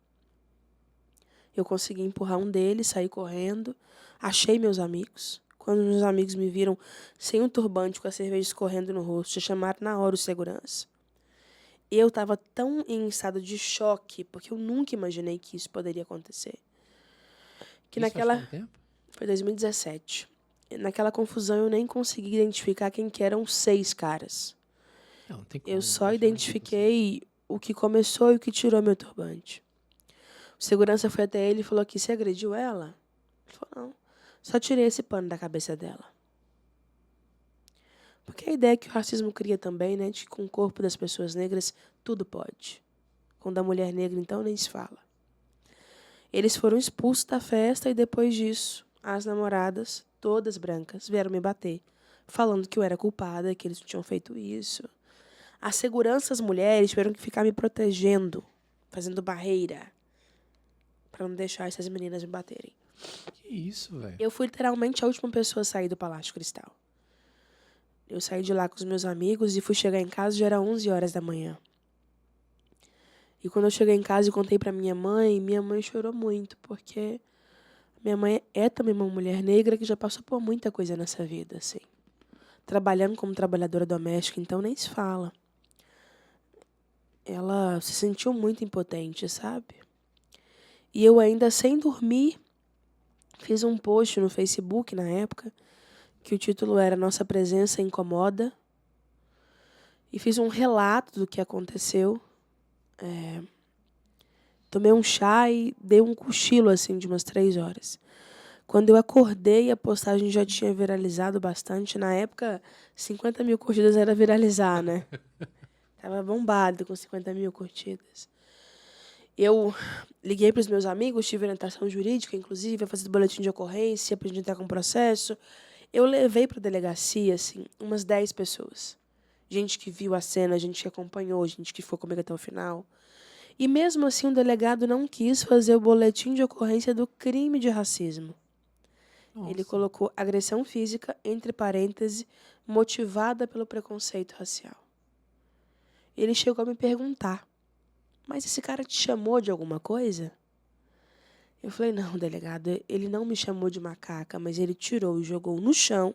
Eu consegui empurrar um deles, saí correndo, achei meus amigos. Quando meus amigos me viram sem um turbante, com a cerveja escorrendo no rosto, já chamaram na hora o segurança. Eu estava tão em estado de choque, porque eu nunca imaginei que isso poderia acontecer. Que Isso faz quanto tempo? Foi 2017. Naquela confusão eu nem consegui identificar quem que eram 6 caras. Não tem como, Eu só praticamente identifiquei o que começou e o que tirou meu turbante. O segurança foi até ele e falou que você agrediu ela? Ele falou, não. Só tirei esse pano da cabeça dela. Porque a ideia que o racismo cria também, né, de que com o corpo das pessoas negras tudo pode. Com o da mulher negra, então, nem se fala. Eles foram expulsos da festa e depois disso, as namoradas, todas brancas, vieram me bater, falando que eu era culpada, que eles não tinham feito isso. A segurança, as mulheres tiveram que ficar me protegendo, fazendo barreira, para não deixar essas meninas me baterem. Que isso, velho? Eu fui literalmente a última pessoa a sair do Palácio Cristal. Eu saí de lá com os meus amigos e fui chegar em casa, já era 11 horas da manhã. E quando eu cheguei em casa e contei para minha mãe chorou muito, porque minha mãe é também uma mulher negra que já passou por muita coisa nessa vida, assim. Trabalhando como trabalhadora doméstica, então nem se fala. Ela se sentiu muito impotente, sabe? E eu ainda sem dormir, fiz um post no Facebook na época, que o título era Nossa Presença Incomoda, e fiz um relato do que aconteceu. Tomei um chá e dei um cochilo assim, de umas 3 horas. Quando eu acordei, a postagem já tinha viralizado bastante. Na época, 50 mil curtidas era viralizar, né? Tava bombado com 50 mil curtidas. Eu liguei para os meus amigos, tive orientação jurídica, inclusive, ia fazer boletim de ocorrência para a gente entrar com o processo. Eu levei para a delegacia, assim, umas 10 pessoas. Gente que viu a cena, gente que acompanhou, gente que ficou comigo até o final. E mesmo assim, o delegado não quis fazer o boletim de ocorrência do crime de racismo. Nossa. Ele colocou agressão física, entre parênteses, motivada pelo preconceito racial. Ele chegou a me perguntar, mas esse cara te chamou de alguma coisa? Eu falei, não, delegado, ele não me chamou de macaca, mas ele tirou e jogou no chão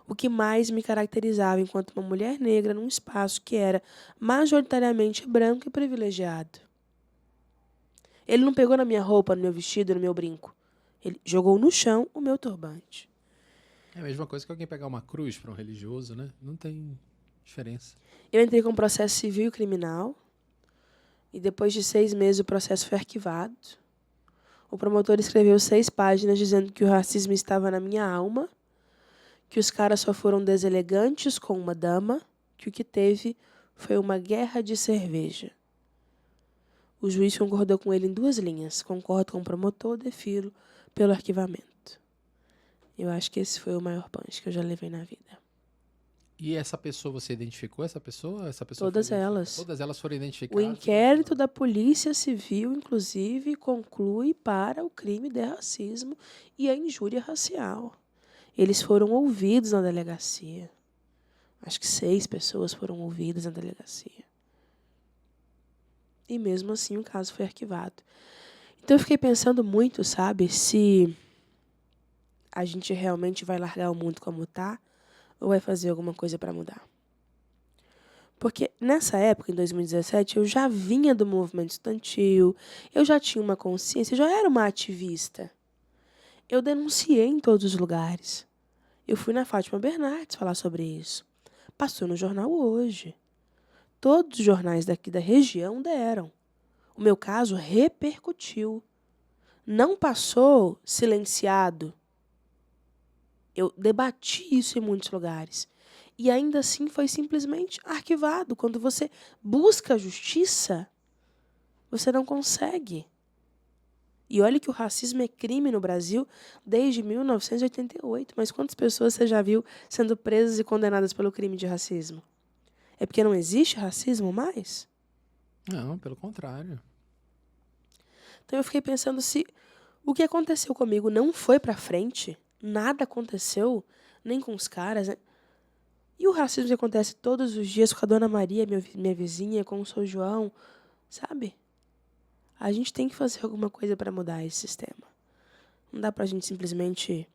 o que mais me caracterizava enquanto uma mulher negra num espaço que era majoritariamente branco e privilegiado. Ele não pegou na minha roupa, no meu vestido, no meu brinco. Ele jogou no chão o meu turbante. É a mesma coisa que alguém pegar uma cruz para um religioso, né? Não tem diferença. Eu entrei com processo civil e criminal. E depois de 6 meses o processo foi arquivado. O promotor escreveu 6 páginas dizendo que o racismo estava na minha alma, que os caras só foram deselegantes com uma dama, que o que teve foi uma guerra de cerveja. O juiz concordou com ele em 2 linhas. Concordo com o promotor, defiro pelo arquivamento. Eu acho que esse foi o maior punch que eu já levei na vida. E essa pessoa, você identificou essa pessoa? Todas elas. Todas elas foram O identificadas? inquérito da Polícia Civil, inclusive, conclui para o crime de racismo e a injúria racial. Eles foram ouvidos na delegacia. Acho que 6 pessoas foram ouvidas na delegacia. E mesmo assim o caso foi arquivado. Então eu fiquei pensando muito, sabe, se a gente realmente vai largar o mundo como está ou vai fazer alguma coisa para mudar. Porque nessa época, em 2017, eu já vinha do movimento estudantil, eu já tinha uma consciência, eu já era uma ativista. Eu denunciei em todos os lugares. Eu fui na Fátima Bernardes falar sobre isso. Passou no jornal Hoje. Todos os jornais daqui da região deram. O meu caso repercutiu. Não passou silenciado. Eu debati isso em muitos lugares. E ainda assim foi simplesmente arquivado. Quando você busca a justiça, você não consegue. E olha que o racismo é crime no Brasil desde 1988. Mas quantas pessoas você já viu sendo presas e condenadas pelo crime de racismo? É porque não existe racismo mais? Não, pelo contrário. Então eu fiquei pensando se o que aconteceu comigo não foi pra frente, nada aconteceu, nem com os caras, né? E o racismo que acontece todos os dias com a Dona Maria, minha vizinha, com o São João, sabe? A gente tem que fazer alguma coisa para mudar esse sistema. Não dá pra gente simplesmente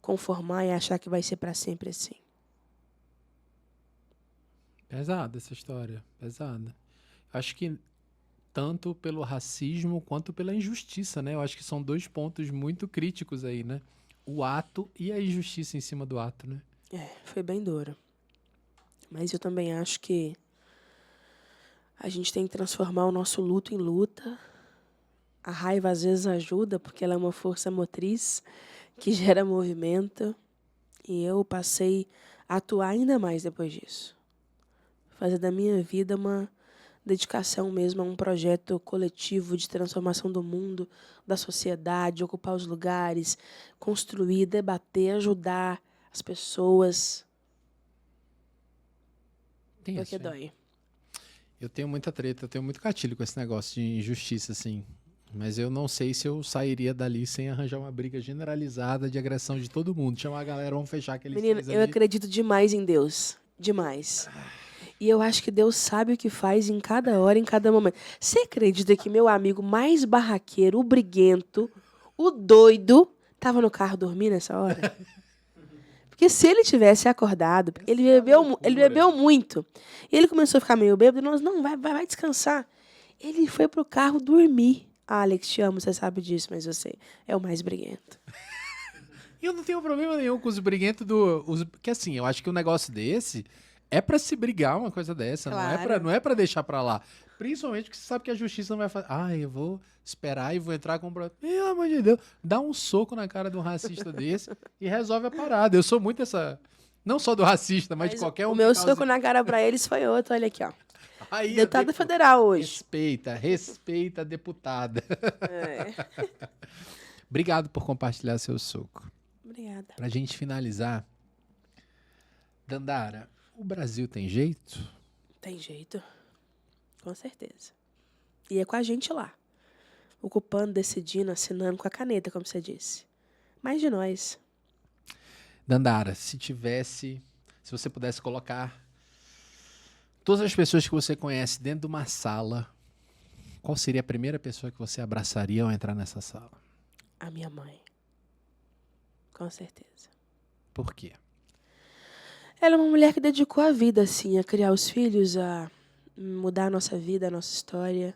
conformar e achar que vai ser para sempre assim. Pesada essa história, pesada. Acho que tanto pelo racismo quanto pela injustiça, né? Eu acho que são 2 pontos muito críticos aí, né? O ato e a injustiça em cima do ato, né? Foi bem duro. Mas eu também acho que a gente tem que transformar o nosso luto em luta. A raiva às vezes ajuda, porque ela é uma força motriz que gera movimento. E eu passei a atuar ainda mais depois disso. Fazer da minha vida uma dedicação mesmo a um projeto coletivo de transformação do mundo, da sociedade, ocupar os lugares, construir, debater, ajudar as pessoas. Porque dói. Eu tenho muita treta, eu tenho muito gatilho com esse negócio de injustiça, assim. Mas eu não sei se eu sairia dali sem arranjar uma briga generalizada de agressão de todo mundo. Chamar a galera, vamos fechar aqueles Menina, 6 eu ali. acredito demais em Deus. Demais. E eu acho que Deus sabe o que faz em cada hora, em cada momento. Você acredita que meu amigo mais barraqueiro, o briguento, o doido, estava no carro dormindo nessa hora? Porque se ele tivesse acordado, ele bebeu muito. E ele começou a ficar meio bêbado, e nós, não, vai descansar. Ele foi pro carro dormir. Ah, Alex, te amo, você sabe disso, mas você é o mais briguento. E eu não tenho problema nenhum com os briguentos do... Que assim, eu acho que um negócio desse é pra se brigar uma coisa dessa. Claro. Não é pra deixar pra lá. Principalmente porque você sabe que a justiça não vai fazer... eu vou esperar e vou entrar com... Pelo amor de Deus. Dá um soco na cara de um racista desse e resolve a parada. Eu sou muito essa... Não só do racista, mas de qualquer um O que meu cause- soco na cara pra eles foi outro, olha aqui, ó. Aí, Deputada federal hoje. Respeita a deputada. É. Obrigado por compartilhar seu soco. Obrigada. Pra gente finalizar, Dandara, o Brasil tem jeito? Tem jeito. Com certeza. E é com a gente lá. Ocupando, decidindo, assinando com a caneta, como você disse. Mais de nós. Dandara, se você pudesse colocar todas as pessoas que você conhece dentro de uma sala, qual seria a primeira pessoa que você abraçaria ao entrar nessa sala? A minha mãe. Com certeza. Por quê? Ela é uma mulher que dedicou a vida, assim, a criar os filhos, a mudar a nossa vida, a nossa história.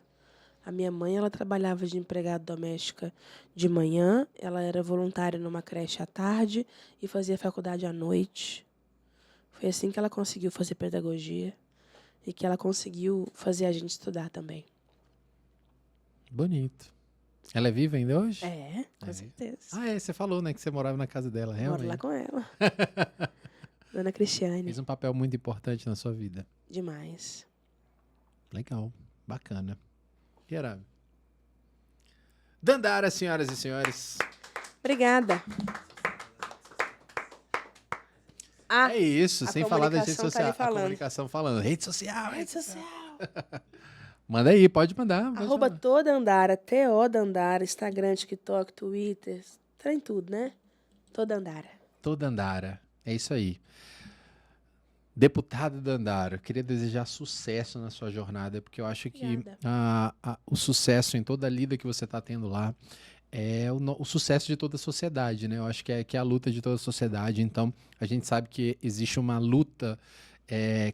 A minha mãe, ela trabalhava de empregada doméstica de manhã, ela era voluntária numa creche à tarde e fazia faculdade à noite. Foi assim que ela conseguiu fazer pedagogia e que ela conseguiu fazer a gente estudar também. Bonito. Ela é viva ainda hoje? É, com É. certeza. Você falou, né, que você morava na casa dela, Moro realmente. lá com ela. Dona Cristiane. Fez um papel muito importante na sua vida. Demais. Legal, bacana. E era? Dandara, senhoras e senhores. Obrigada. É isso, a sem falar das redes comunicação tá sociais. ali A falando. comunicação falando. Rede social. Rede social. Manda aí, pode mandar. Arroba toda Andara, T-O Dandara, Instagram, TikTok, Twitter, tem tudo, né? Toda Andara. Toda Andara. É isso aí. Deputada Dandara, eu queria desejar sucesso na sua jornada, porque eu acho que o sucesso em toda a lida que você está tendo lá é o sucesso de toda a sociedade, né? Eu acho que é a luta de toda a sociedade. Então, a gente sabe que existe uma luta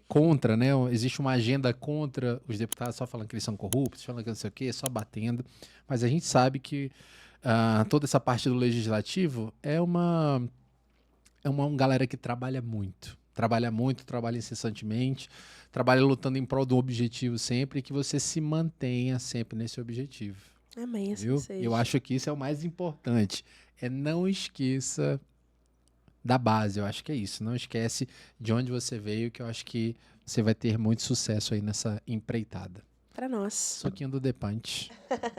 contra, né? Existe uma agenda contra os deputados, só falando que eles são corruptos, falando que não sei o quê, só batendo. Mas a gente sabe que toda essa parte do legislativo é uma galera que trabalha muito. Trabalha incessantemente, trabalha lutando em prol do objetivo sempre e que você se mantenha sempre nesse objetivo. Amém, assim Viu? seja. Eu acho que isso é o mais importante. Não esqueça da base, eu acho que é isso. Não esquece de onde você veio, que eu acho que você vai ter muito sucesso aí nessa empreitada. Pra nós. Soquinho do Depante.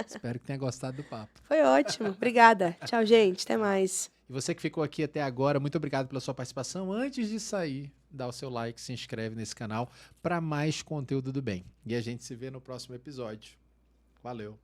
Espero que tenha gostado do papo. Foi ótimo. Obrigada. Tchau, gente. Até mais. E você que ficou aqui até agora, muito obrigado pela sua participação. Antes de sair, dá o seu like, se inscreve nesse canal para mais conteúdo do bem. E a gente se vê no próximo episódio. Valeu!